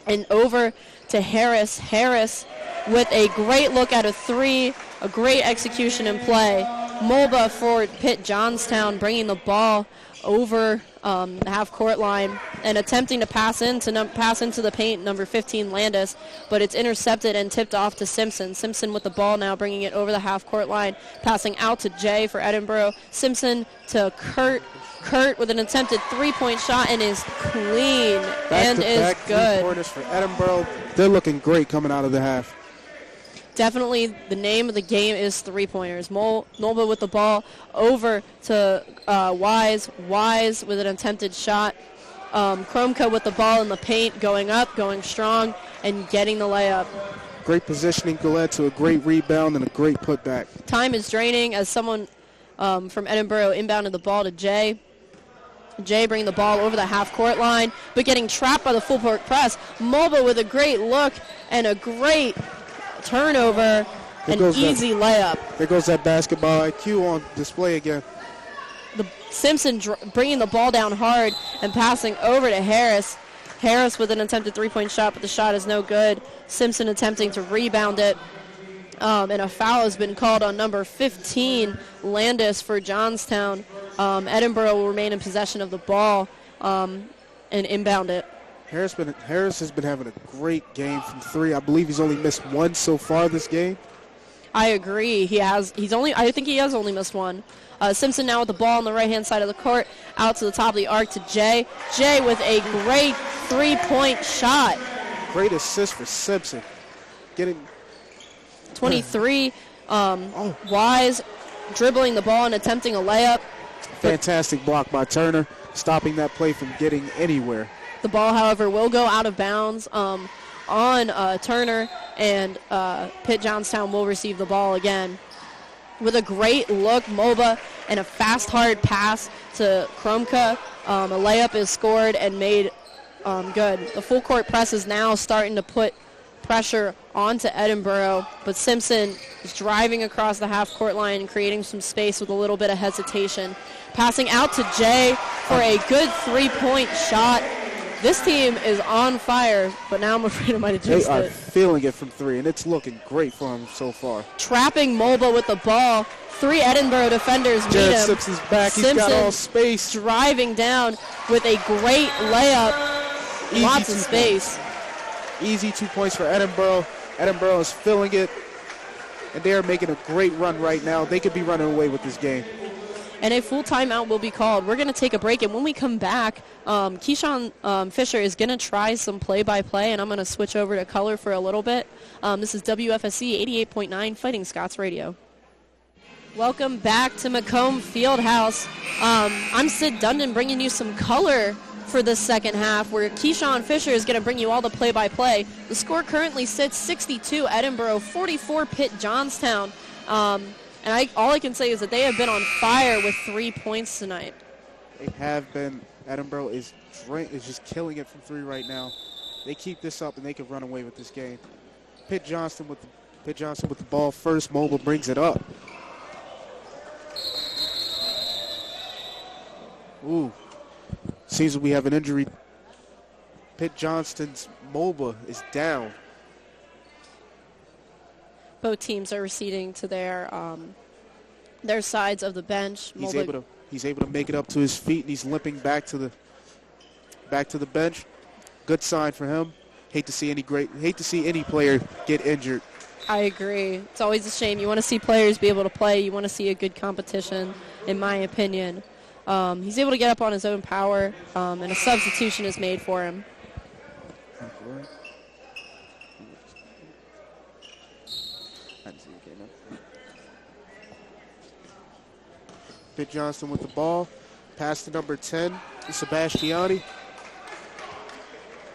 and over to Harris. Harris with a great look at a 3, a great execution and play. Mulba for Pitt Johnstown bringing the ball over the half-court line and attempting to pass into the paint, number 15, Landis, but it's intercepted and tipped off to Simpson. Simpson with the ball now, bringing it over the half-court line, passing out to Jay for Edinboro. Simpson to Kurt. Kurt with an attempted three-point shot and is clean and is good. Three-pointers for Edinboro. They're looking great coming out of the half. Definitely the name of the game is three-pointers. Mulba with the ball over to Wise. Wise with an attempted shot. Kromka with the ball in the paint, going up, going strong, and getting the layup. Great positioning led to a great rebound and a great putback. Time is draining as someone from Edinboro inbounded the ball to Jay. Jay bringing the ball over the half-court line, but getting trapped by the full-court press. Mulba with a great look and a great turnover, an easy layup. There goes that basketball IQ on display again. Simpson bringing the ball down hard and passing over to Harris. Harris with an attempted three-point shot, but the shot is no good. Simpson attempting to rebound it. And a foul has been called on number 15, Landis, for Johnstown. Edinboro will remain in possession of the ball and inbound it. Harris has been having a great game from 3. I believe he's only missed 1 so far this game. I agree. I think he has only missed 1. Simpson now with the ball on the right-hand side of the court, out to the top of the arc to Jay. Jay with a great three-point shot. Great assist for Simpson. Getting 23, Wise dribbling the ball and attempting a layup. Fantastic block by Turner, stopping that play from getting anywhere. The ball, however, will go out of bounds on Turner, and Pitt Johnstown will receive the ball again. With a great look, Mulba, and a fast, hard pass to Kromka. A layup is scored and made good. The full court press is now starting to put pressure onto Edinboro, but Simpson is driving across the half-court line and creating some space with a little bit of hesitation. Passing out to Jay for a good three-point shot. This team is on fire, but now I'm afraid I might have jinxed it. They are feeling it from three, and it's looking great for them so far. Trapping Mulba with the ball. 3 Edinboro defenders meet him. Simpson's back. He's got all space. Driving down with a great layup. Lots of space. Easy 2 points for Edinboro. Edinboro is filling it, and they are making a great run right now. They could be running away with this game. And a full timeout will be called. We're going to take a break, and when we come back, Keyshawn Fisher is going to try some play-by-play, and I'm going to switch over to color for a little bit. This is WFSC 88.9 Fighting Scots Radio. Welcome back to Macomb Fieldhouse. I'm Sid Dundon bringing you some color for the second half, where Keyshawn Fisher is going to bring you all the play-by-play. The score currently sits 62 Edinboro, 44 Pitt Johnstown. And all I can say is that they have been on fire with 3 points tonight. They have been. Edinboro is just killing it from three right now. They keep this up, and they can run away with this game. Pitt Johnstown with the ball first. Mobile brings it up. Ooh. Seems we have an injury. Pitt Johnston's MOBA is down. Both teams are receding to their sides of the bench. He's able to make it up to his feet, and he's limping back to the bench. Good sign for him. Hate to see any player get injured. I agree. It's always a shame. You want to see players be able to play. You want to see a good competition, in my opinion. He's able to get up on his own power, and a substitution is made for him. Pitt Johnston with the ball. Pass to number 10, Sebastiani.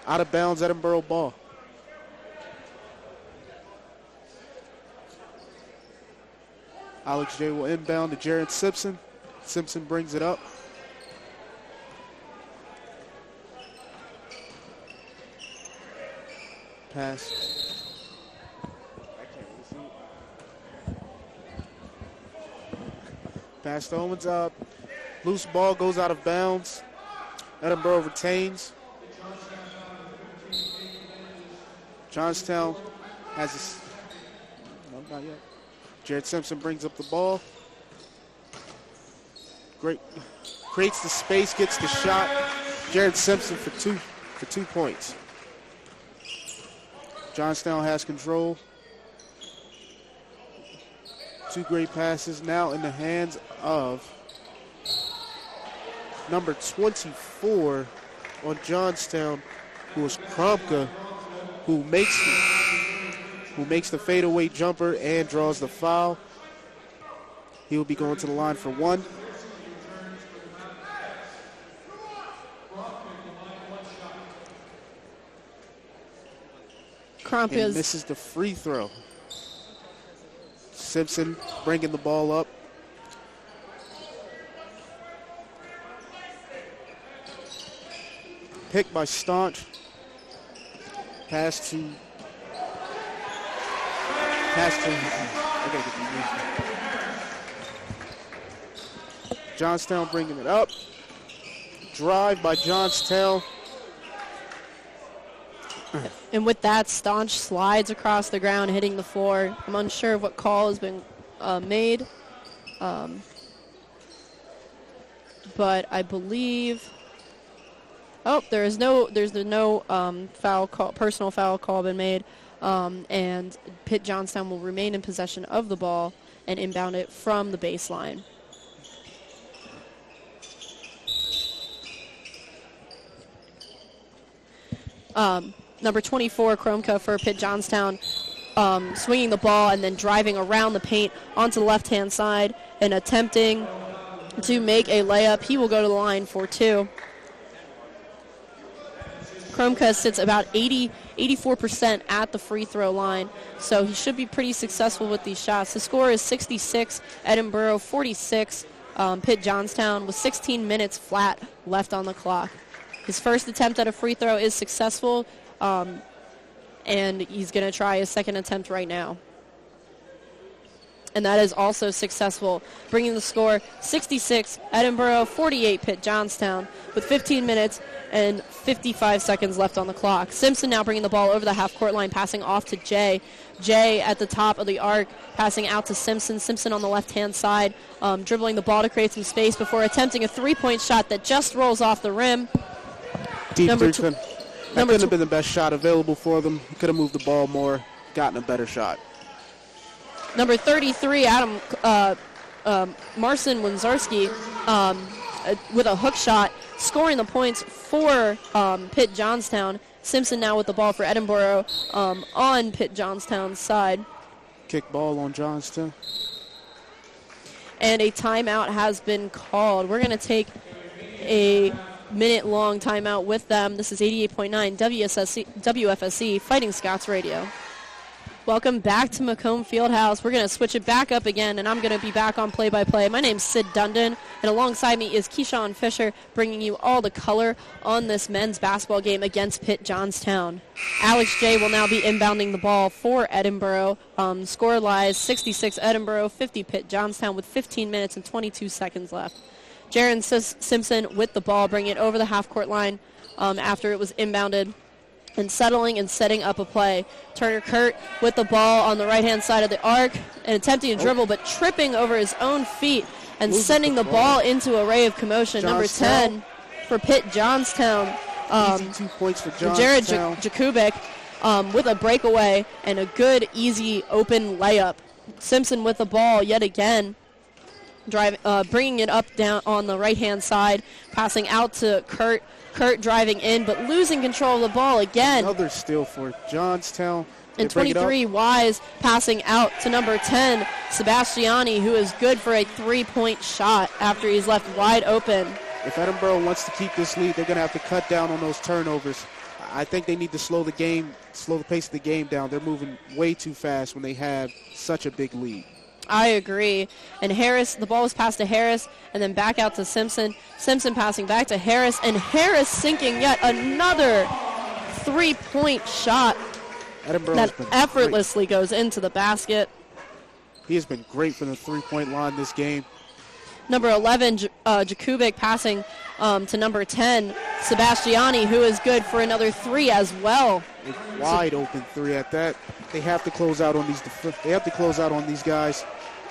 Out of bounds, Edinboro ball. Alex J will inbound to Jared Simpson. Simpson brings it up. Pass. Pass to Owens up. Loose ball goes out of bounds. Edinboro retains. Johnstown has his. No, not yet. Jared Simpson brings up the ball. Great. Creates the space, gets the shot. Jared Simpson for two points. Johnstown has control. Two great passes now in the hands of number 24 on Johnstown, who is Kromka, who makes the fadeaway jumper and draws the foul. He will be going to the line for one. And misses the free throw. Simpson bringing the ball up. Picked by Staunch. Pass to. Johnstown bringing it up. Drive by Johnstown. And with that, Staunch slides across the ground, hitting the floor. I'm unsure of what call has been made. But I believe... Oh, there's no foul call, personal foul call been made. And Pitt Johnstown will remain in possession of the ball and inbound it from the baseline. Number 24, Kromka for Pitt Johnstown, swinging the ball and then driving around the paint onto the left-hand side and attempting to make a layup. He will go to the line for two. Kromka sits about 84% at the free throw line, so he should be pretty successful with these shots. The score is 66, Edinboro 46, Pitt Johnstown with 16 minutes flat left on the clock. His first attempt at a free throw is successful, and he's going to try his second attempt right now. And that is also successful, bringing the score 66 Edinboro, 48 Pitt Johnstown, with 15 minutes and 55 seconds left on the clock. Simpson now bringing the ball over the half-court line, passing off to Jay. Jay at the top of the arc, passing out to Simpson. Simpson on the left-hand side, dribbling the ball to create some space before attempting a three-point shot that just rolls off the rim. That could have been the best shot available for them. He could have moved the ball more, gotten a better shot. Number 33, Marcin Wenzarski, with a hook shot, scoring the points for Pitt Johnstown. Simpson now with the ball for Edinboro on Pitt Johnstown's side. Kick ball on Johnstown. And a timeout has been called. We're going to take a minute-long timeout with them. This is 88.9 WFSC Fighting Scots Radio. Welcome back to Macomb Fieldhouse. We're going to switch it back up again, and I'm going to be back on play-by-play. My name's Sid Dundon, and alongside me is Keyshawn Fisher, bringing you all the color on this men's basketball game against Pitt Johnstown. Alex J. will now be inbounding the ball for Edinboro. Score lies 66 Edinboro, 50 Pitt Johnstown, with 15 minutes and 22 seconds left. Jaron Simpson with the ball, bringing it over the half-court line after it was inbounded, and settling and setting up a play. Turner Kurt with the ball on the right-hand side of the arc and attempting to dribble, but tripping over his own feet and sending the ball into a ray of commotion. Johnstown. Number 10 for Pitt Johnstown. Easy 2 points for Johnstown. Jared Jakubik with a breakaway and a good, easy, open layup. Simpson with the ball yet again, bringing it up down on the right-hand side, passing out to Kurt. Kurt driving in, but losing control of the ball again. Another steal for Johnstown. And 23, Wise passing out to number 10, Sebastiani, who is good for a three-point shot after he's left wide open. If Edinboro wants to keep this lead, they're going to have to cut down on those turnovers. I think they need to slow the pace of the game down. They're moving way too fast when they have such a big lead. I agree. And Harris, the ball was passed to Harris and then back out to Simpson. Simpson passing back to Harris, and Harris sinking yet another three-point shot that effortlessly goes into the basket. He has been great from the three-point line this game. Number 11, Jakubik passing to number 10, Sebastiani, who is good for another three as well. A wide open three at that. They have to close out on these guys.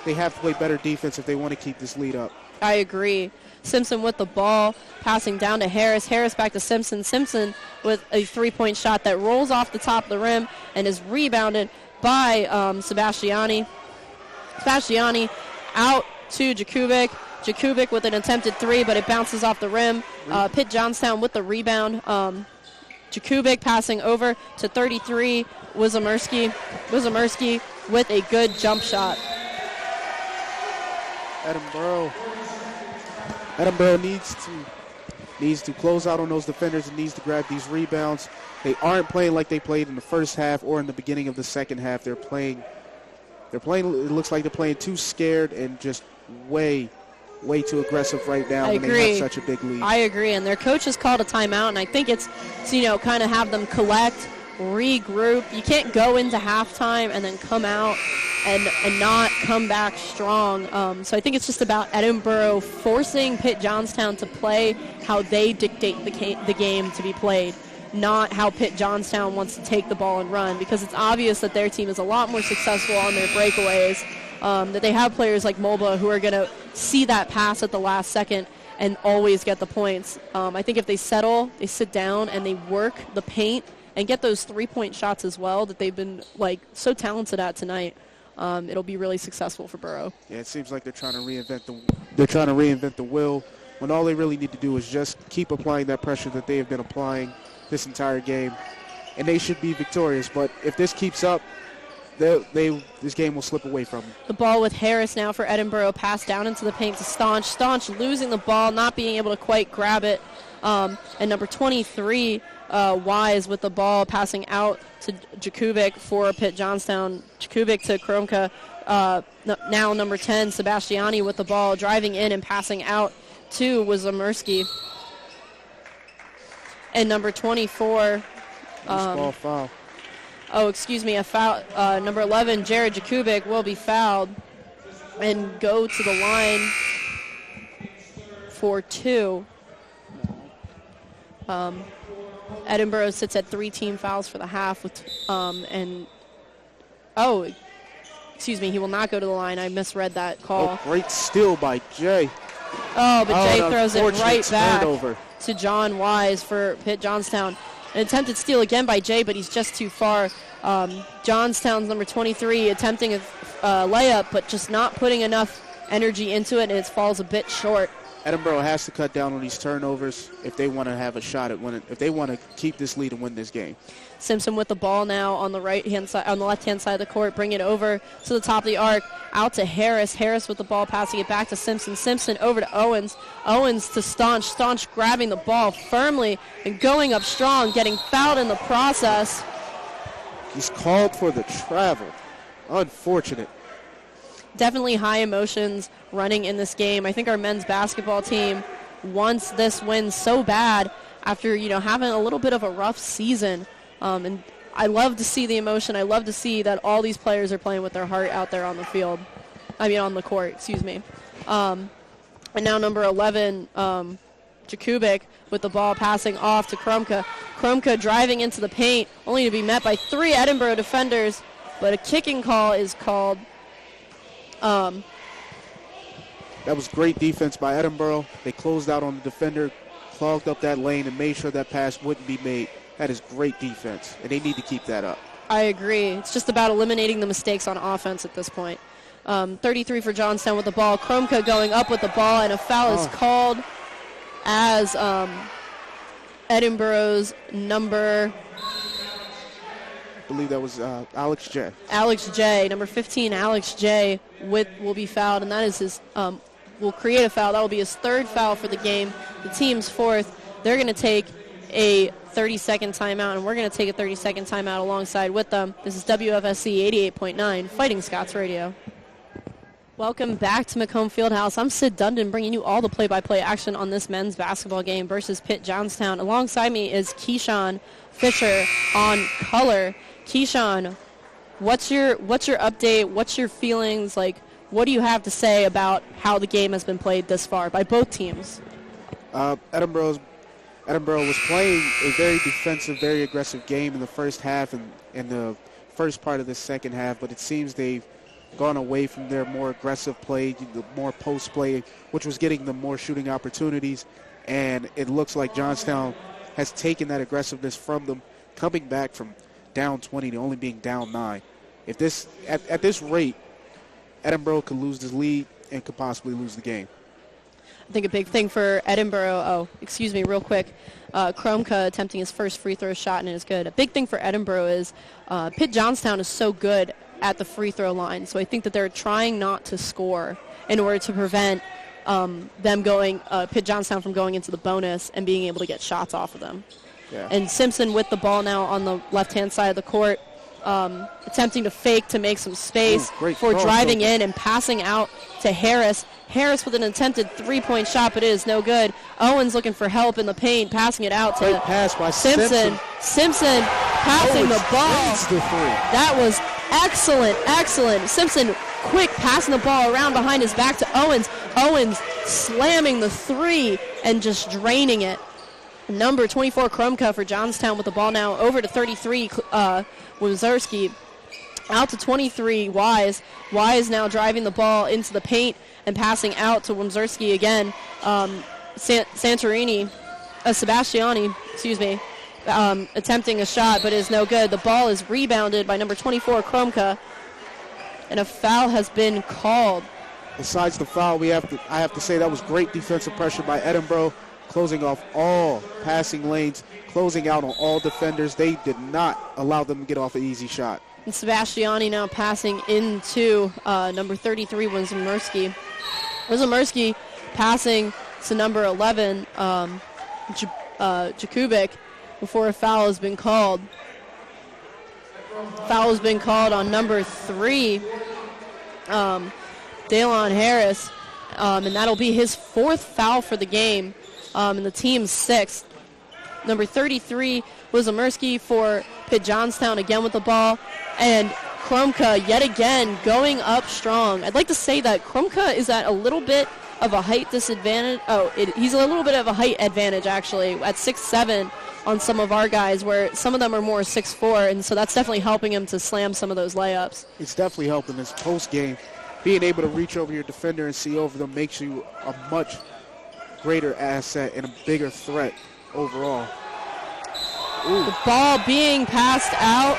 They have to play better defense if they want to keep this lead up. I agree. Simpson with the ball, passing down to Harris. Harris back to Simpson. Simpson with a three-point shot that rolls off the top of the rim and is rebounded by Sebastiani. Sebastiani out to Jakubik. Jakubik with an attempted three, but it bounces off the rim. Pitt Johnstown with the rebound. Jakubik passing over to 33, Wizomurski with a good jump shot. Edinboro needs to close out on those defenders and needs to grab these rebounds. They aren't playing like they played in the first half or in the beginning of the second half. They're playing, it looks like they're playing too scared and just way too aggressive right now when they have such a big lead. I agree, and their coach has called a timeout, and I think it's to, kind of have them collect, regroup. You can't go into halftime and then come out and not come back strong. So I think it's just about Edinboro forcing Pitt Johnstown to play how they dictate the game to be played, not how Pitt Johnstown wants to take the ball and run, because it's obvious that their team is a lot more successful on their breakaways, that they have players like Mulba who are going to see that pass at the last second and always get the points. I think if they settle, they sit down, and they work the paint and get those three-point shots as well that they've been so talented at tonight, it'll be really successful for Borough. Yeah, it seems like they're trying to reinvent the wheel when all they really need to do is just keep applying that pressure that they have been applying this entire game, and they should be victorious. But if this keeps up, this game will slip away from them. The ball with Harris now for Edinboro, pass down into the paint to Staunch. Staunch losing the ball, not being able to quite grab it. And number 23, Wise with the ball, passing out to Jakubik for Pitt Johnstown. Jakubik to Kromka. Now number 10, Sebastiani with the ball, driving in and passing out to Wizomurski. And number 24. Ball foul. a foul. Number 11, Jared Jakubik, will be fouled and go to the line for 2. Edinboro sits at 3 team fouls for the half. He will not go to the line. I misread that call. Oh, great steal by Jay. But Jay throws it right back turnover to John Wise for Pitt Johnstown. An attempted steal again by Jay, but he's just too far. Johnstown's number 23 attempting a layup, but just not putting enough energy into it, and it falls a bit short. Edinboro has to cut down on these turnovers if they want to have a shot at winning, if they want to keep this lead and win this game. Simpson with the ball now on the right-hand side, on the left-hand side of the court, bring it over to the top of the arc, out to Harris. Harris with the ball, passing it back to Simpson. Simpson over to Owens. Owens to Staunch. Staunch grabbing the ball firmly and going up strong, getting fouled in the process. He's called for the travel. Unfortunate. Definitely high emotions running in this game. I think our men's basketball team wants this win so bad after, having a little bit of a rough season. And I love to see the emotion. I love to see that all these players are playing with their heart out there on the field. On the court, excuse me. And now number 11, Jakubik with the ball passing off to Krumka. Krumka driving into the paint, only to be met by 3 Edinboro defenders, but a kicking call is called. That was great defense by Edinboro. They closed out on the defender, clogged up that lane, and made sure that pass wouldn't be made. That is great defense, and they need to keep that up. I agree. It's just about eliminating the mistakes on offense at this point. 33 for Johnstown with the ball. Krumka going up with the ball, and a foul is called as Edinboro's number... I believe that was Alex J. Alex J, number 15, Alex J will be fouled, and that is his, will create a foul. That will be his 3rd foul for the game, the team's 4th. They're going to take a 30-second timeout, and we're going to take a 30-second timeout alongside with them. This is WFSC 88.9, Fighting Scots Radio. Welcome back to Macomb Fieldhouse. I'm Sid Dundon bringing you all the play-by-play action on this men's basketball game versus Pitt Johnstown. Alongside me is Keyshawn Fisher on color. Keyshawn, what's your update? What's your feelings? What do you have to say about how the game has been played this far by both teams? Edinboro was playing a very defensive, very aggressive game in the first half and in the first part of the second half, but it seems they've gone away from their more aggressive play, the more post play, which was getting them more shooting opportunities, and it looks like Johnstown has taken that aggressiveness from them, coming back from down 20 to only being down 9. If this at this rate, Edinboro could lose this lead and could possibly lose the game. I think a big thing for Edinboro, real quick, Krumka attempting his first free throw shot and it is good. A big thing for Edinboro is Pitt Johnstown is so good at the free throw line, so I think that they're trying not to score in order to prevent Pitt Johnstown from going into the bonus and being able to get shots off of them. Yeah. And Simpson with the ball now on the left-hand side of the court, attempting to fake to make some space for driving in and passing out to Harris. Harris with an attempted three-point shot, but it is no good. Owens looking for help in the paint, passing it out to pass by Simpson. Simpson passing the ball. That was excellent. Simpson quick passing the ball around behind his back to Owens. Owens slamming the 3 and just draining it. Number 24, Krumka for Johnstown with the ball now over to 33, Wazerski. Out to 23, Wise. Wise now driving the ball into the paint and passing out to Wazerski again. Sebastiani, attempting a shot, but is no good. The ball is rebounded by number 24, Krumka, and a foul has been called. Besides the foul, I have to say that was great defensive pressure by Edinboro, closing off all passing lanes, closing out on all defenders. They did not allow them to get off an easy shot. And Sebastiani now passing into number 33, Wazemurski. Wazemurski passing to number 11, Jakubik, before a foul has been called. Foul has been called on number 3, Daylon Harris, and that'll be his 4th foul for the game, and the team's 6th. Number 33, Wazemurski for Pitt Johnstown again with the ball, and Kromka yet again going up strong. I'd like to say that Kromka is at a little bit of a height disadvantage. He's a little bit of a height advantage, actually, at 6'7" on some of our guys, where some of them are more 6'4", and so that's definitely helping him to slam some of those layups. It's definitely helping this post game. Being able to reach over your defender and see over them makes you a much greater asset and a bigger threat overall. Ooh. The ball being passed out.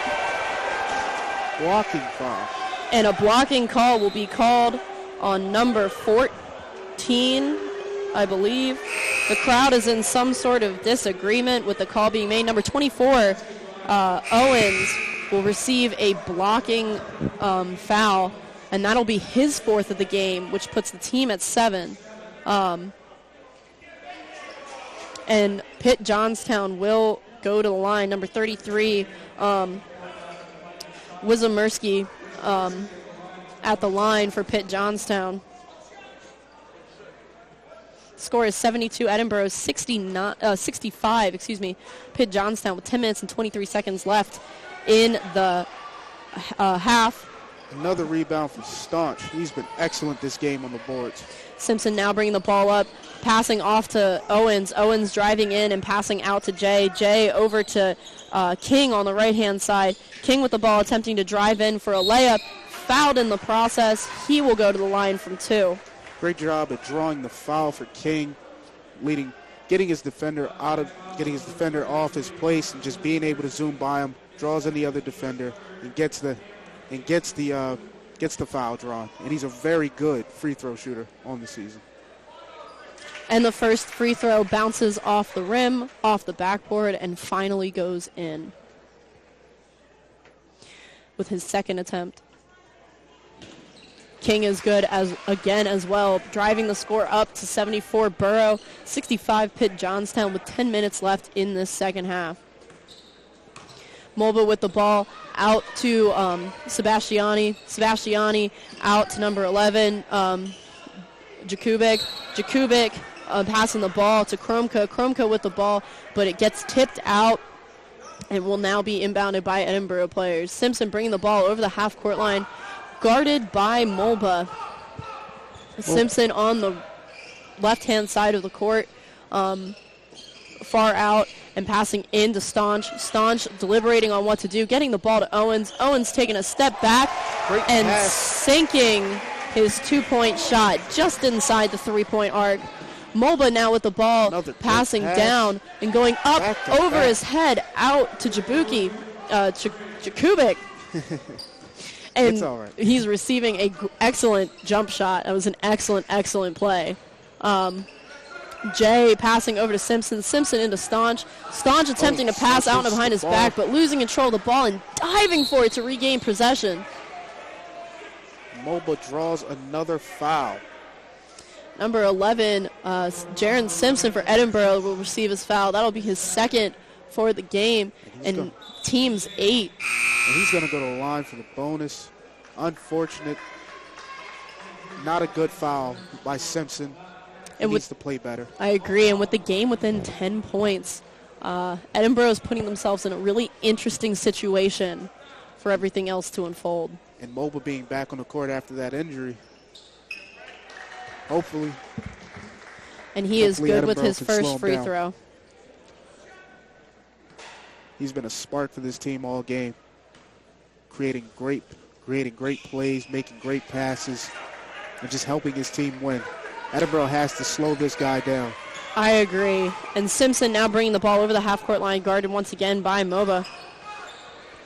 Blocking foul. And a blocking call will be called on number 14, I believe. The crowd is in some sort of disagreement with the call being made. Number 24, Owens, will receive a blocking foul, and that'll be his 4th of the game, which puts the team at 7. And Pitt Johnstown will go to the line. Number 33, Wizomerski at the line for Pitt Johnstown. Score is 72, Edinboro 65, Pitt Johnstown with 10 minutes and 23 seconds left in the half. Another rebound from Staunch. He's been excellent this game on the boards. Simpson now bringing the ball up, passing off to Owens. Owens driving in and passing out to Jay. Jay over to King on the right-hand side. King with the ball attempting to drive in for a layup. Fouled in the process. He will go to the line from 2. Great job at drawing the foul for King, getting his defender off his place and just being able to zoom by him, draws in the other defender and gets the foul drawn. And he's a very good free throw shooter on the season. And the first free throw bounces off the rim, off the backboard, and finally goes in with his second attempt. King is good as well, driving the score up to 74 Borough, 65 Pitt Johnstown with 10 minutes left in this second half. Mulba with the ball out to Sebastiani. Sebastiani out to number 11, Jakubik. Jakubik passing the ball to Kromka. Kromka with the ball, but it gets tipped out and will now be inbounded by Edinboro players. Simpson bringing the ball over the half-court line, guarded by Mulba. Simpson on the left-hand side of the court, far out and passing into Staunch. Staunch deliberating on what to do, getting the ball to Owens. Owens taking a step back and sinking his two-point shot just inside the three-point arc. Mulba now with the ball, passing down and going up over his head out to Jakubik. And it's all right. He's receiving an excellent jump shot. That was an excellent play. Jay passing over to Simpson. Simpson into Staunch. Staunch attempting to pass out and behind his back, but losing control of the ball and diving for it to regain possession. Mulba draws another foul. Number 11, Jaron Simpson for Edinboro will receive his foul. That'll be his second for the game, and team's 8. And he's going to go to the line for the bonus. Unfortunate. Not a good foul by Simpson. He needs to play better. I agree, and with the game within 10 points, Edinboro is putting themselves in a really interesting situation for everything else to unfold. And Mulba being back on the court after that injury. Hopefully. And he is good with his first free throw. He's been a spark for this team all game, creating great plays, making great passes, and just helping his team win. Edinboro has to slow this guy down. I agree. And Simpson now bringing the ball over the half-court line, guarded once again by Mulba.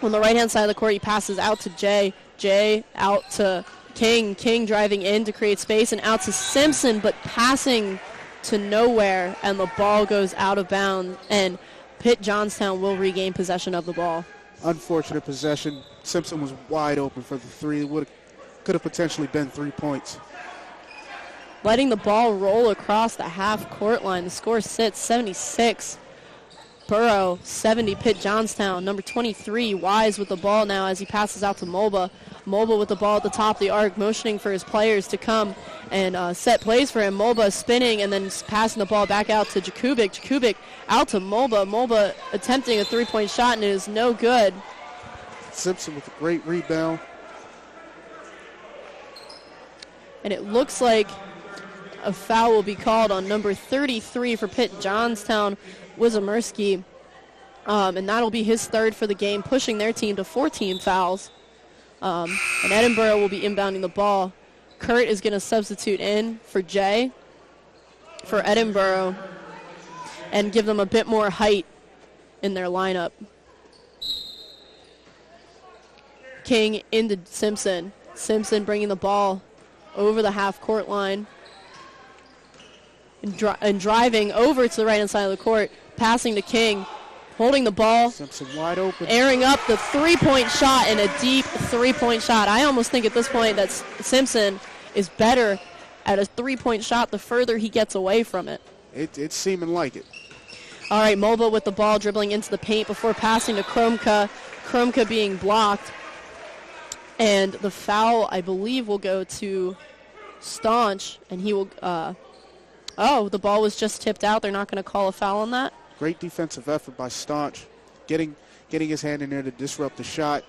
On the right-hand side of the court, he passes out to Jay. Jay out to King. King driving in to create space, and out to Simpson, but passing to nowhere, and the ball goes out of bounds, and Pitt Johnstown will regain possession of the ball. Unfortunate possession. Simpson was wide open for the three. Could have potentially been 3 points. Letting the ball roll across the half-court line. The score sits 76. Borough 70, Pitt Johnstown. Number 23, Wise with the ball now as he passes out to Mulba. Mulba with the ball at the top of the arc, motioning for his players to come and set plays for him. Mulba spinning and then passing the ball back out to Jakubik. Jakubik out to Mulba. Mulba attempting a three-point shot, and it is no good. Simpson with a great rebound. And it looks like a foul will be called on number 33 for Pitt, Johnstown, Wizomirski. And that'll be his third for the game, pushing their team to 14 fouls. And Edinboro will be inbounding the ball. Kurt is going to substitute in for Jay for Edinboro and give them a bit more height in their lineup. King into Simpson. Simpson bringing the ball over the half-court line and driving over to the right-hand side of the court, passing to King, holding the ball. Simpson wide open. Airing up the three-point shot, and a deep three-point shot. I almost think at this point that Simpson is better at a three-point shot the further he gets away from it. It's seeming like it. All right, Mulba with the ball dribbling into the paint before passing to Kromka. Kromka being blocked. And the foul, I believe, will go to Staunch, and he will the ball was just tipped out. They're not going to call a foul on that. Great defensive effort by Staunch, getting his hand in there to disrupt the shot.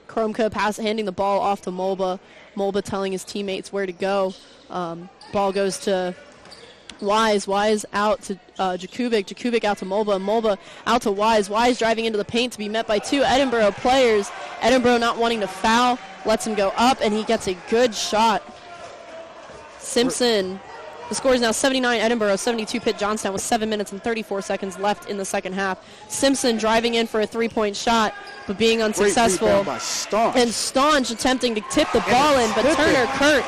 Kromka handing the ball off to Mulba. Mulba telling his teammates where to go. Ball goes to Wise. Wise out to Jakubik. Jakubik out to Mulba. Mulba out to Wise. Wise driving into the paint to be met by two Edinboro players. Edinboro not wanting to foul. Lets him go up, and he gets a good shot. Simpson. The score is now 79 Edinboro, 72 Pitt Johnstown with 7 minutes and 34 seconds left in the second half. Simpson driving in for a three-point shot, but being unsuccessful. Great rebound by Staunch. And Staunch attempting to tip the ball in, but Turner Kurt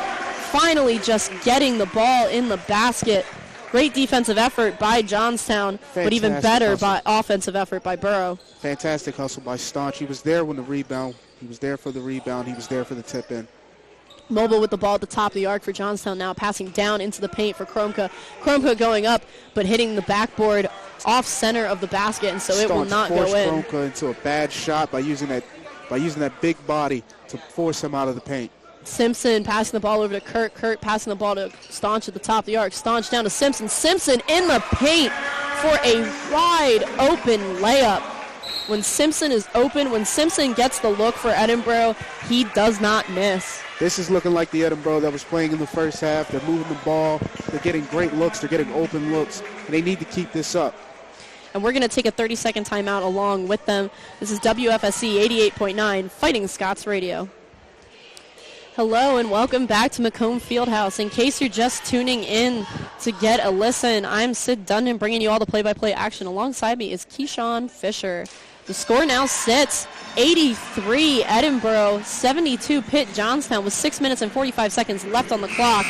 finally just getting the ball in the basket. Great defensive effort by Johnstown, but even better by offensive effort by Burrow. Fantastic hustle by Staunch. He was there when the rebound. He was there for the rebound. He was there for the tip-in. Mobile with the ball at the top of the arc for Johnstown now, passing down into the paint for Kromka. Kromka going up, but hitting the backboard off center of the basket, and so it will not go in. Kromka into a bad shot by using that big body to force him out of the paint. Simpson passing the ball over to Kurt. Kurt passing the ball to Staunch at the top of the arc. Staunch down to Simpson. Simpson in the paint for a wide open layup. When Simpson is open, when Simpson gets the look for Edinboro, he does not miss. This is looking like the Edinboro that was playing in the first half. They're moving the ball. They're getting great looks. They're getting open looks. And they need to keep this up. And we're going to take a 30-second timeout along with them. This is WFSC 88.9 Fighting Scots Radio. Hello and welcome back to Macomb Fieldhouse. In case you're just tuning in to get a listen, I'm Sid Dundon bringing you all the play-by-play action. Alongside me is Keyshawn Fisher. The score now sits 83 Edinboro, 72 Pitt Johnstown with 6 minutes and 45 seconds left on the clock.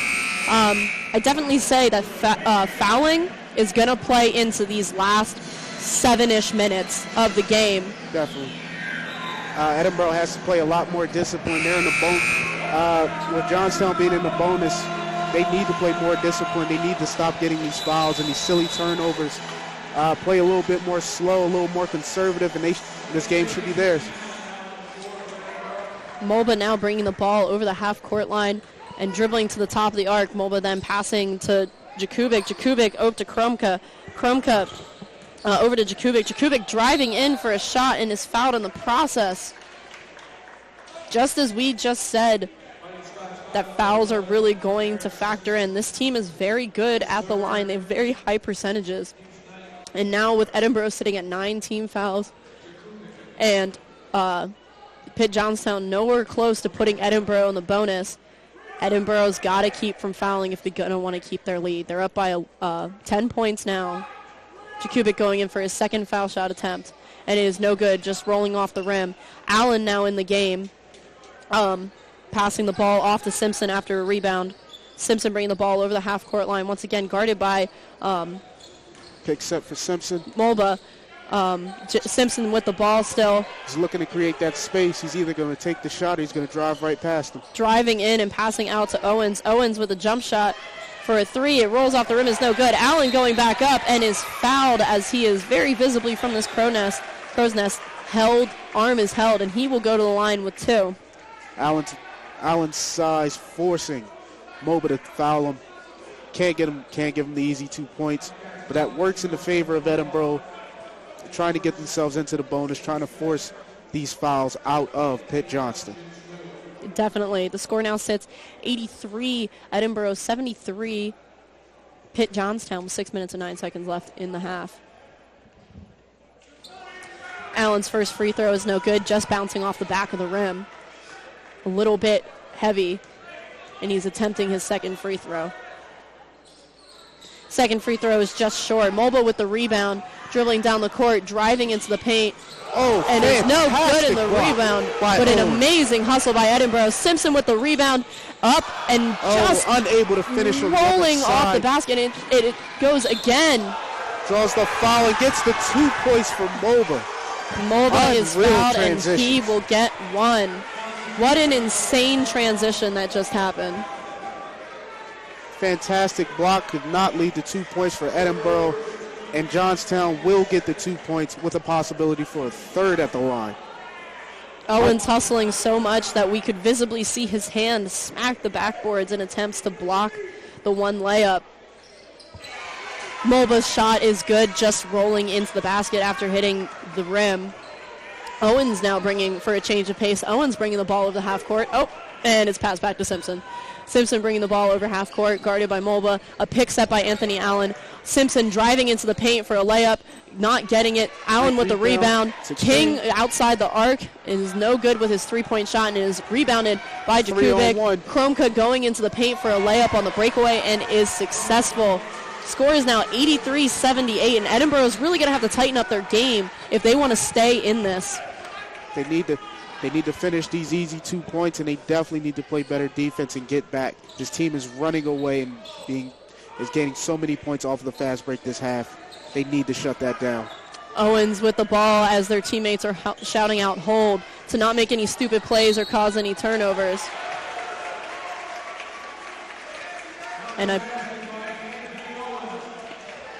I definitely say that fouling is going to play into these last 7-ish minutes of the game. Definitely. Edinboro has to play a lot more discipline. They're in the bonus. With Johnstown being in the bonus, they need to play more discipline. They need to stop getting these fouls and these silly turnovers. Play a little bit more slow, a little more conservative, and this game should be theirs. Mulba now bringing the ball over the half-court line and dribbling to the top of the arc. Mulba then passing to Jakubik. Jakubik over to Kromka. Kromka over to Jakubik. Jakubik driving in for a shot and is fouled in the process. Just as we just said, that fouls are really going to factor in. This team is very good at the line. They have very high percentages. And now with Edinboro sitting at 9 team fouls and Pitt Johnstown nowhere close to putting Edinboro in the bonus, Edinboro's got to keep from fouling if they're going to want to keep their lead. They're up by 10 points now. Jakubik going in for his second foul shot attempt, and it is no good, just rolling off the rim. Allen now in the game, passing the ball off to Simpson after a rebound. Simpson bringing the ball over the half-court line, once again guarded by pick set for Simpson. Mulba. Simpson with the ball still. He's looking to create that space. He's either going to take the shot or he's going to drive right past him. Driving in and passing out to Owens. Owens with a jump shot for a three. It rolls off the rim. Is no good. Allen going back up and is fouled as he is very visibly from this crow's nest. Arm is held, and he will go to the line with 2. Allen's size forcing Moba to foul him. Can't give him the easy 2 points, but that works in the favor of Edinboro, trying to get themselves into the bonus, trying to force these fouls out of Pitt Johnston. Definitely. The score now sits 83, Edinboro 73, Pitt Johnstown with 6 minutes and 9 seconds left in the half. Allen's first free throw is no good, just bouncing off the back of the rim. A little bit heavy, and he's attempting his second free throw. Second free throw is just short. Moba with the rebound, dribbling down the court, driving into the paint. Oh, and it's no good in the rebound, but an amazing hustle by Edinboro. Simpson with the rebound, up and just unable to finish, rolling off the basket. It goes again. Draws the foul and gets the 2 points for Moba. Moba is fouled and he will get one. What an insane transition that just happened. Fantastic block, could not lead to 2 points for Edinboro, and Johnstown will get the 2 points with a possibility for a third at the line. Owens hustling so much that we could visibly see his hand smack the backboards in attempts to block the one layup. Moba's shot is good, just rolling into the basket after hitting the rim. Owens now bringing, for a change of pace, Owens bringing the ball over the half court. Oh, and it's passed back to Simpson. Simpson bringing the ball over half court, guarded by Moba. A pick set by Anthony Allen. Simpson driving into the paint for a layup, not getting it. Allen with the rebound. King outside the arc is no good with his three-point shot and is rebounded by Jakubik. Kromka going into the paint for a layup on the breakaway and is successful. Score is now 83-78, and Edinboro is really going to have to tighten up their game if they want to stay in this. They need to finish these easy 2 points, and they definitely need to play better defense and get back. This team is running away and is gaining so many points off of the fast break this half. They need to shut that down. Owens with the ball as their teammates are shouting out hold to not make any stupid plays or cause any turnovers. And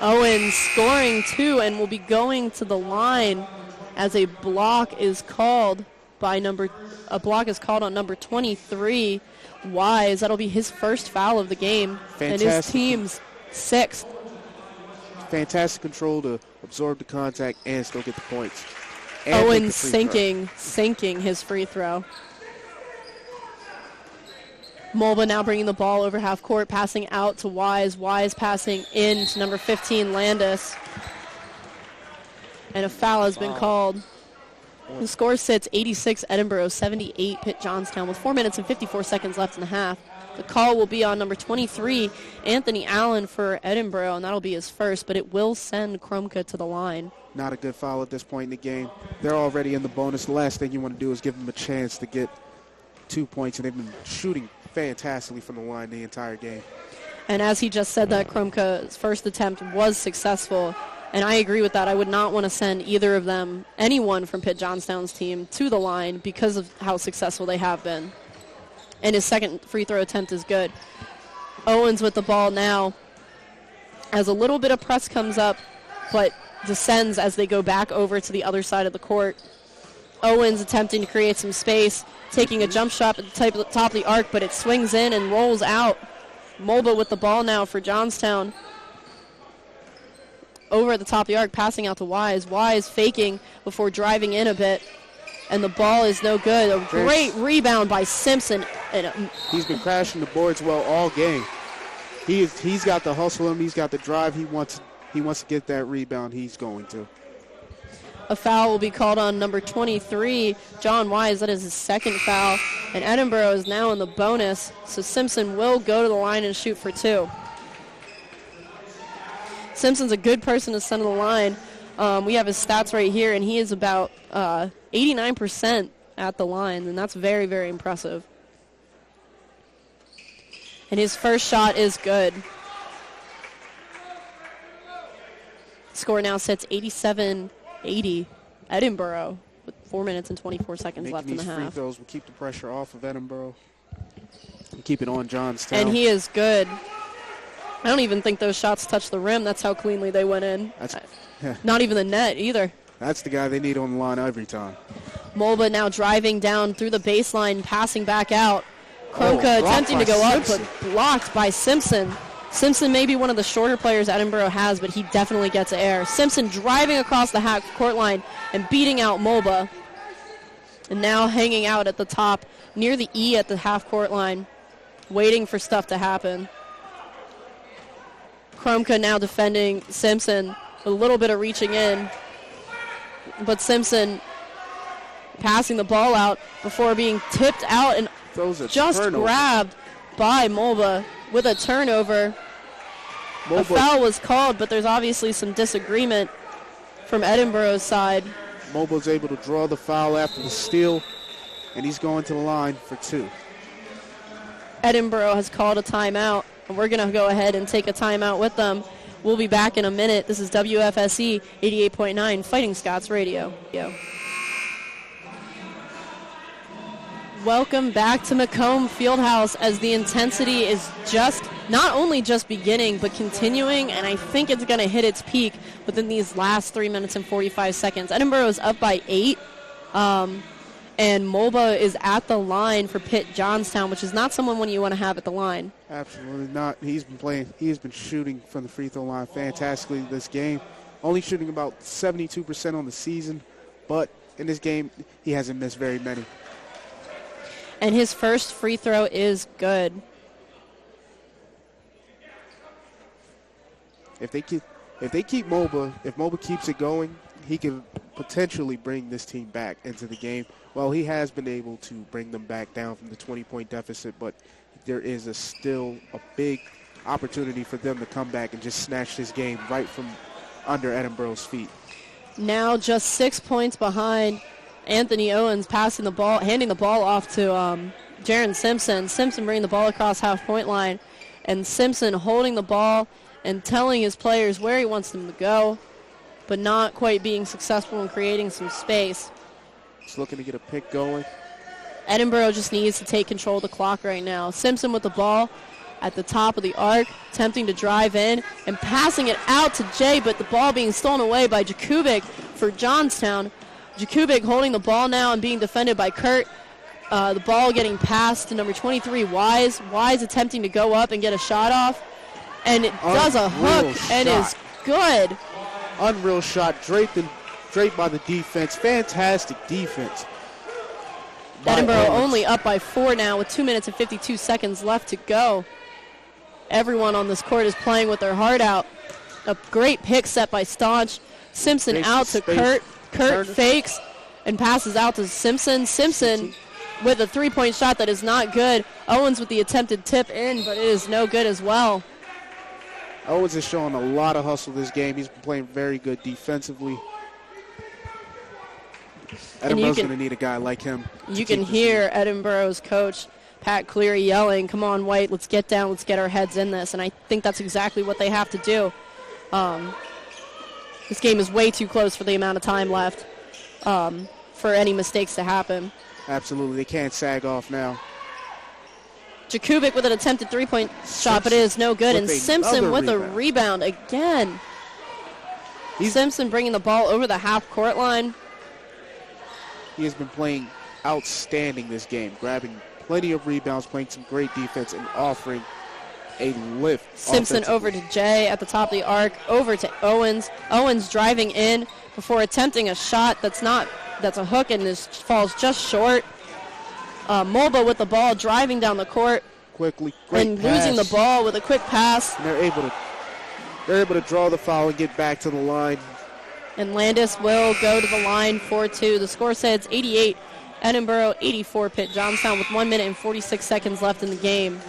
Owens scoring 2 and will be going to the line as a block is called on number 23, Wise. That'll be his first foul of the game. Fantastic. And his team's 6th. Fantastic control to absorb the contact and still get the points. Owens sinking his free throw. Moba now bringing the ball over half court, passing out to Wise. Wise passing in to number 15, Landis. And a foul has been called. The score sits 86, Edinboro 78, Pitt Johnstown with 4 minutes and 54 seconds left in the half. The call will be on number 23, Anthony Allen for Edinboro, and that'll be his first, but it will send Kromka to the line. Not a good foul at this point in the game. They're already in the bonus. The last thing you want to do is give them a chance to get 2 points, and they've been shooting fantastically from the line the entire game. And as he just said, that Kromka's first attempt was successful. And I agree with that. I would not want to send either of them, anyone from Pitt Johnstown's team, to the line because of how successful they have been. And his second free throw attempt is good. Owens with the ball now as a little bit of press comes up, but descends as they go back over to the other side of the court. Owens attempting to create some space, taking a jump shot at the top of the arc, but it swings in and rolls out. Moba with the ball now for Johnstown. Over at the top of the arc, passing out to Wise. Wise faking before driving in a bit, and the ball is no good. A great rebound by Simpson. He's been crashing the boards well all game. He's got the hustle in him. He's got the drive. He wants to get that rebound. He's going to. A foul will be called on number 23, John Wise. That is his second foul, and Edinboro is now in the bonus, so Simpson will go to the line and shoot for 2. Simpson's a good person to send to the line. We have his stats right here, and he is about 89% at the line, and that's very, very impressive. And his first shot is good. Score now sits 87-80, Edinboro, with 4 minutes and 24 seconds left in the half. Free throws will keep the pressure off of Edinboro and keep it on Johnstown. And he is good. I don't even think those shots touched the rim. That's how cleanly they went in. Not even the net either. That's the guy they need on the line every time. Mulba now driving down through the baseline, passing back out. Kromka attempting to go up, but blocked by Simpson. Simpson may be one of the shorter players Edinboro has, but he definitely gets air. Simpson driving across the half court line and beating out Mulba. And now hanging out at the top near the E at the half court line, waiting for stuff to happen. Kromka now defending Simpson, a little bit of reaching in, but Simpson passing the ball out before being tipped out and just grabbed by Mulba with a turnover. A foul was called, but there's obviously some disagreement from Edinboro's side. Mulba's able to draw the foul after the steal, and he's going to the line for 2. Edinboro has called a timeout, and we're going to go ahead and take a timeout with them. We'll be back in a minute. This is WFSE 88.9 Fighting Scots Radio. Welcome back to Macomb Fieldhouse as the intensity is not only just beginning, but continuing, and I think it's going to hit its peak within these last 3 minutes and 45 seconds. Edinboro is up by 8, and Mulba is at the line for Pitt Johnstown, which is not someone you want to have at the line. Absolutely not. He's been shooting from the free throw line fantastically this game, only shooting about 72% on the season, but in this game, he hasn't missed very many. And his first free throw is good. If Mulba keeps it going, he can potentially bring this team back into the game. Well, he has been able to bring them back down from the 20-point deficit, but there is still a big opportunity for them to come back and just snatch this game right from under Edinboro's feet. Now just 6 points behind. Anthony Owens passing the ball, handing the ball off to Jaron Simpson. Simpson bringing the ball across half-point line, and Simpson holding the ball and telling his players where he wants them to go, but not quite being successful in creating some space. He's looking to get a pick going. Edinboro just needs to take control of the clock right now. Simpson with the ball at the top of the arc, attempting to drive in and passing it out to Jay, but the ball being stolen away by Jakubik for Johnstown. Jakubik holding the ball now and being defended by Kurt. The ball getting passed to number 23, Wise. Wise attempting to go up and get a shot off. And it does a hook and is good. Unreal shot, draped by the defense. Fantastic defense. Edinboro only up by 4 now with 2 minutes and 52 seconds left to go. Everyone on this court is playing with their heart out. A great pick set by Staunch. Simpson out to Kurt. Kurt fakes and passes out to Simpson. Simpson with a three-point shot that is not good. Owens with the attempted tip in, but it is no good as well. Owens is showing a lot of hustle this game. He's been playing very good defensively. Edinboro's going to need a guy like him. You can hear Edinboro's coach, Pat Cleary, yelling, "Come on, White, let's get down, let's get our heads in this." And I think that's exactly what they have to do. This game is way too close for the amount of time left for any mistakes to happen. Absolutely. They can't sag off now. Jakubik with an attempted three-point shot, but it is no good. And Simpson with a rebound again. Simpson bringing the ball over the half-court line. He has been playing outstanding this game, grabbing plenty of rebounds, playing some great defense, and offering a lift. Simpson over to Jay at the top of the arc, over to Owens. Owens driving in before attempting a shot that's a hook and falls just short. Mulba with the ball, driving down the court quickly, and losing the ball with a quick pass. And they're able to draw the foul and get back to the line. And Landis will go to the line for 2. The score says 88 Edinboro, 84 Pitt Johnstown with 1 minute and 46 seconds left in the game.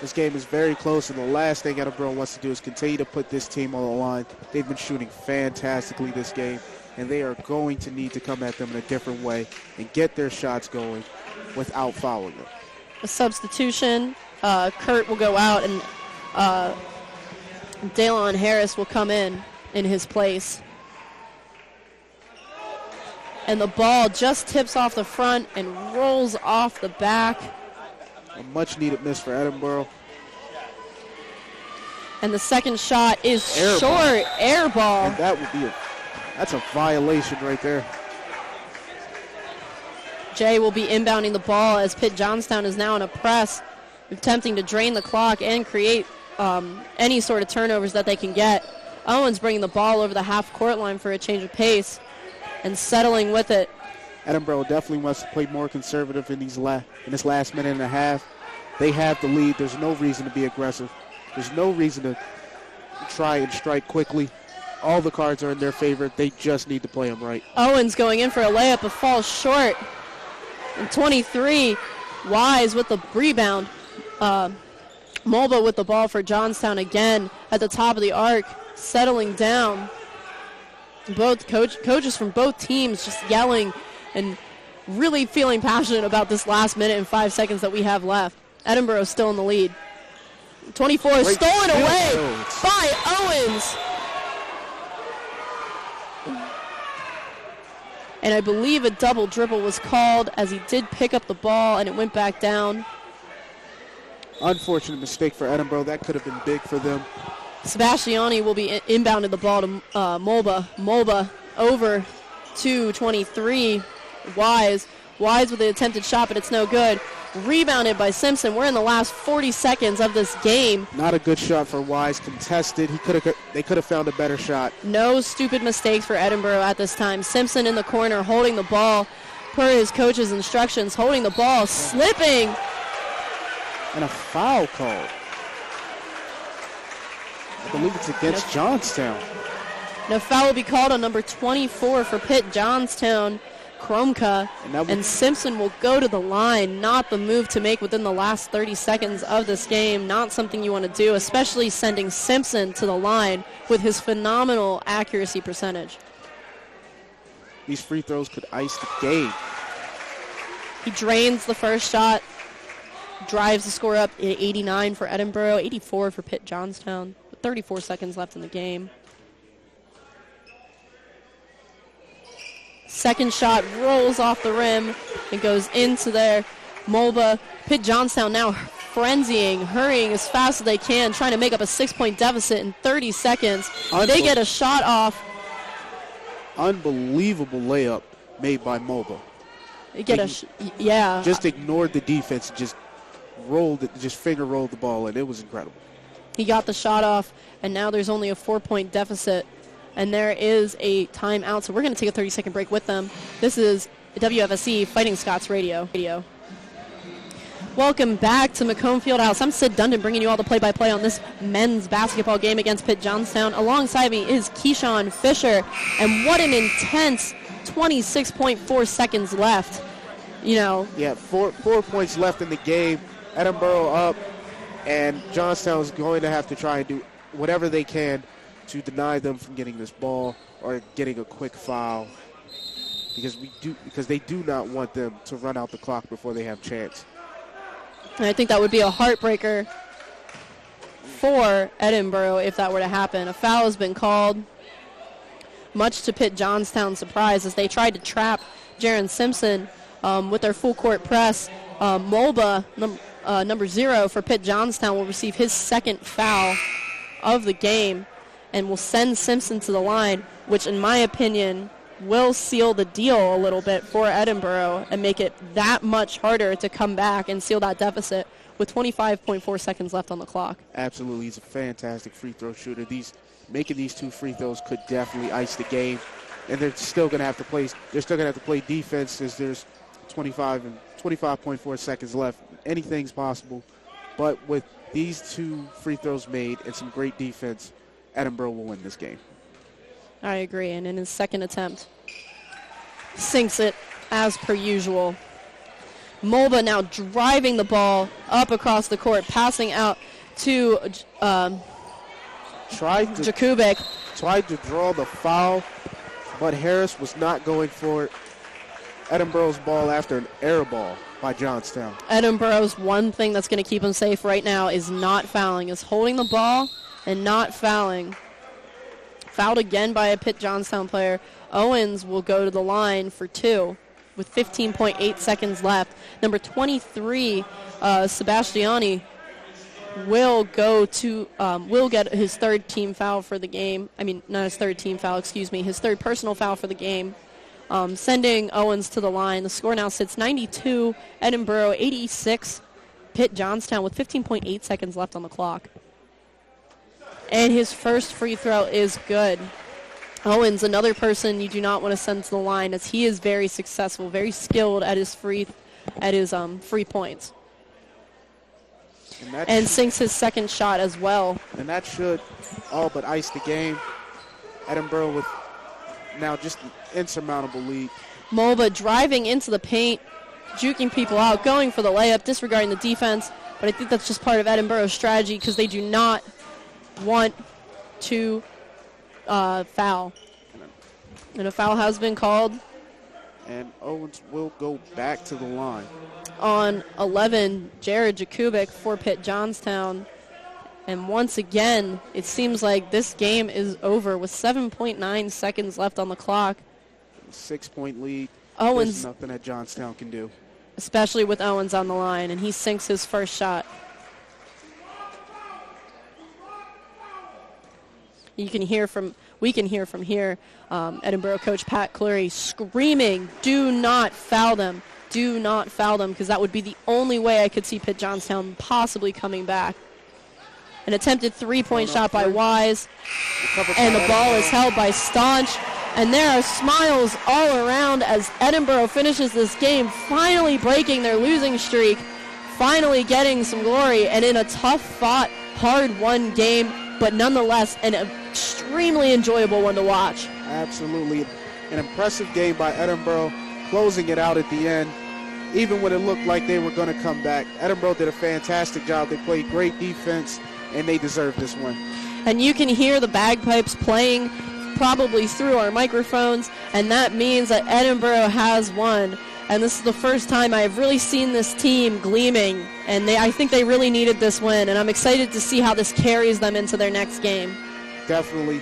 This game is very close, and the last thing Edinboro wants to do is continue to put this team on the line. They've been shooting fantastically this game, and they are going to need to come at them in a different way and get their shots going without fouling them. A substitution. Kurt will go out, and Daylon Harris will come in his place. And the ball just tips off the front and rolls off the back. A much-needed miss for Edinboro. And the second shot is short, air ball. And that's a violation right there. Jay will be inbounding the ball as Pitt Johnstown is now in a press, attempting to drain the clock and create any sort of turnovers that they can get. Owens bringing the ball over the half-court line for a change of pace and settling with it. Edinboro definitely wants to play more conservative in this last minute and a half. They have the lead. There's no reason to be aggressive. There's no reason to try and strike quickly. All the cards are in their favor. They just need to play them right. Owens going in for a layup, but falls short. And 23, Wise with the rebound. Mulba with the ball for Johnstown again at the top of the arc, settling down. Both coaches from both teams just yelling and really feeling passionate about this last minute and 5 seconds that we have left. Edinboro still in the lead. 24 is stolen away by Owens. And I believe a double dribble was called as he did pick up the ball and it went back down. Unfortunate mistake for Edinboro. That could have been big for them. Sebastiani will be inbounded the ball to Mulba. Mulba over to 23. Wise with the attempted shot, but it's no good. Rebounded by Simpson. We're in the last 40 seconds of this game. Not a good shot for Wise. Contested. They could have found a better shot. No stupid mistakes for Edinboro at this time. Simpson in the corner holding the ball per his coach's instructions. Holding the ball, slipping. And a foul call. I believe it's against Johnstown. No foul will be called on number 24 for Pitt Johnstown, Kromka. And Simpson will go to the line. Not the move to make within the last 30 seconds of this game. Not something you want to do, especially sending Simpson to the line with his phenomenal accuracy percentage. These free throws could ice the game. He drains the first shot, drives the score up at 89 for Edinboro, 84 for Pitt Johnstown. 34 seconds left in the game. Second shot rolls off the rim and goes into there. Mulba, Pitt Johnstown now frenzying, hurrying as fast as they can, trying to make up a 6-point deficit in 30 seconds. They get a shot off. Unbelievable layup made by Mulba. They get Just ignored the defense, just finger rolled the ball, and it was incredible. He got the shot off, and now there's only a 4-point deficit. And there is a timeout, so we're going to take a 30-second break with them. This is WFSC Fighting Scots Radio. Welcome back to Macomb Fieldhouse. I'm Sid Dundon bringing you all the play-by-play on this men's basketball game against Pitt Johnstown. Alongside me is Keyshawn Fisher, and what an intense 26.4 seconds left. Yeah, four points left in the game. Edinboro up, and Johnstown is going to have to try and do whatever they can to deny them from getting this ball or getting a quick foul, because they do not want them to run out the clock before they have a chance. And I think that would be a heartbreaker for Edinboro if that were to happen. A foul has been called, much to Pitt Johnstown's surprise, as they tried to trap Jaron Simpson with their full court press. Mulba, number 0 for Pitt Johnstown, will receive his second foul of the game and will send Simpson to the line, which in my opinion will seal the deal a little bit for Edinboro and make it that much harder to come back and seal that deficit with 25.4 seconds left on the clock. Absolutely. He's a fantastic free throw shooter. Making these 2 free throws could definitely ice the game, and they're still going to have to play defense as there's 25.4 seconds left. Anything's possible, but with these 2 free throws made and some great defense, Edinboro will win this game. I agree, and in his second attempt, sinks it as per usual. Mulba now driving the ball up across the court, passing out to Jakubik. Tried to draw the foul, but Harris was not going for it. Edinboro's ball after an air ball by Johnstown. Edinboro's one thing that's going to keep him safe right now is not fouling, is holding the ball and not fouling. Fouled again by a Pitt Johnstown player. Owens will go to the line for 2 with 15.8 seconds left. Number 23, Sebastiani, will get his third team foul for the game. I mean, not his third team foul, excuse me, his third personal foul for the game. sending Owens to the line. The score now sits 92, Edinboro 86, Pitt Johnstown with 15.8 seconds left on the clock. And his first free throw is good. Owens, another person you do not want to send to the line, as he is very successful, very skilled at his free points. And sinks his second shot as well. And that should all but ice the game. Edinboro with now just an insurmountable lead. Mulva driving into the paint, juking people out, going for the layup, disregarding the defense. But I think that's just part of Edinboro's strategy because they do not want to foul. And a foul has been called. And Owens will go back to the line. On 11, Jared Jakubik for Pitt Johnstown. And once again, it seems like this game is over with 7.9 seconds left on the clock. 6-point lead. Owens, there's nothing that Johnstown can do. Especially with Owens on the line, and he sinks his first shot. We can hear from here, Edinboro coach Pat Cleary screaming, "Do not foul them. Do not foul them," because that would be the only way I could see Pitt Johnstown possibly coming back. An attempted three-point shot by Wise, and the ball is held by Staunch. And there are smiles all around as Edinboro finishes this game, finally breaking their losing streak, finally getting some glory, and in a tough-fought, hard-won game, but nonetheless an extremely enjoyable one to watch. Absolutely. An impressive game by Edinboro, closing it out at the end. Even when it looked like they were going to come back, Edinboro did a fantastic job. They played great defense, and they deserve this win. And you can hear the bagpipes playing probably through our microphones, and that means that Edinboro has won. And this is the first time I've really seen this team gleaming, and I think they really needed this win, and I'm excited to see how this carries them into their next game. Definitely.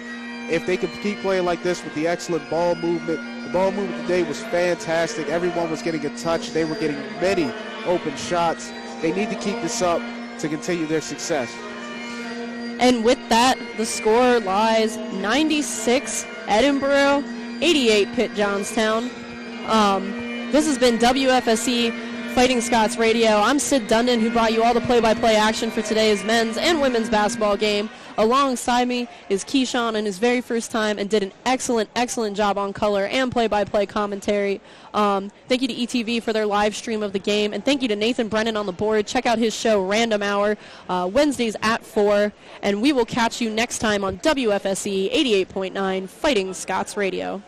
If they can keep playing like this with the excellent ball movement, the ball movement today was fantastic. Everyone was getting a touch. They were getting many open shots. They need to keep this up to continue their success. And with that, the score lies 96 Edinboro, 88 Pitt Johnstown. This has been WFSE Fighting Scots Radio. I'm Sid Dundon, who brought you all the play-by-play action for today's men's and women's basketball game. Alongside me is Keyshawn in his very first time and did an excellent, excellent job on color and play-by-play commentary. Thank you to ETV for their live stream of the game, and thank you to Nathan Brennan on the board. Check out his show, Random Hour, Wednesdays at 4, and we will catch you next time on WFSE 88.9 Fighting Scots Radio.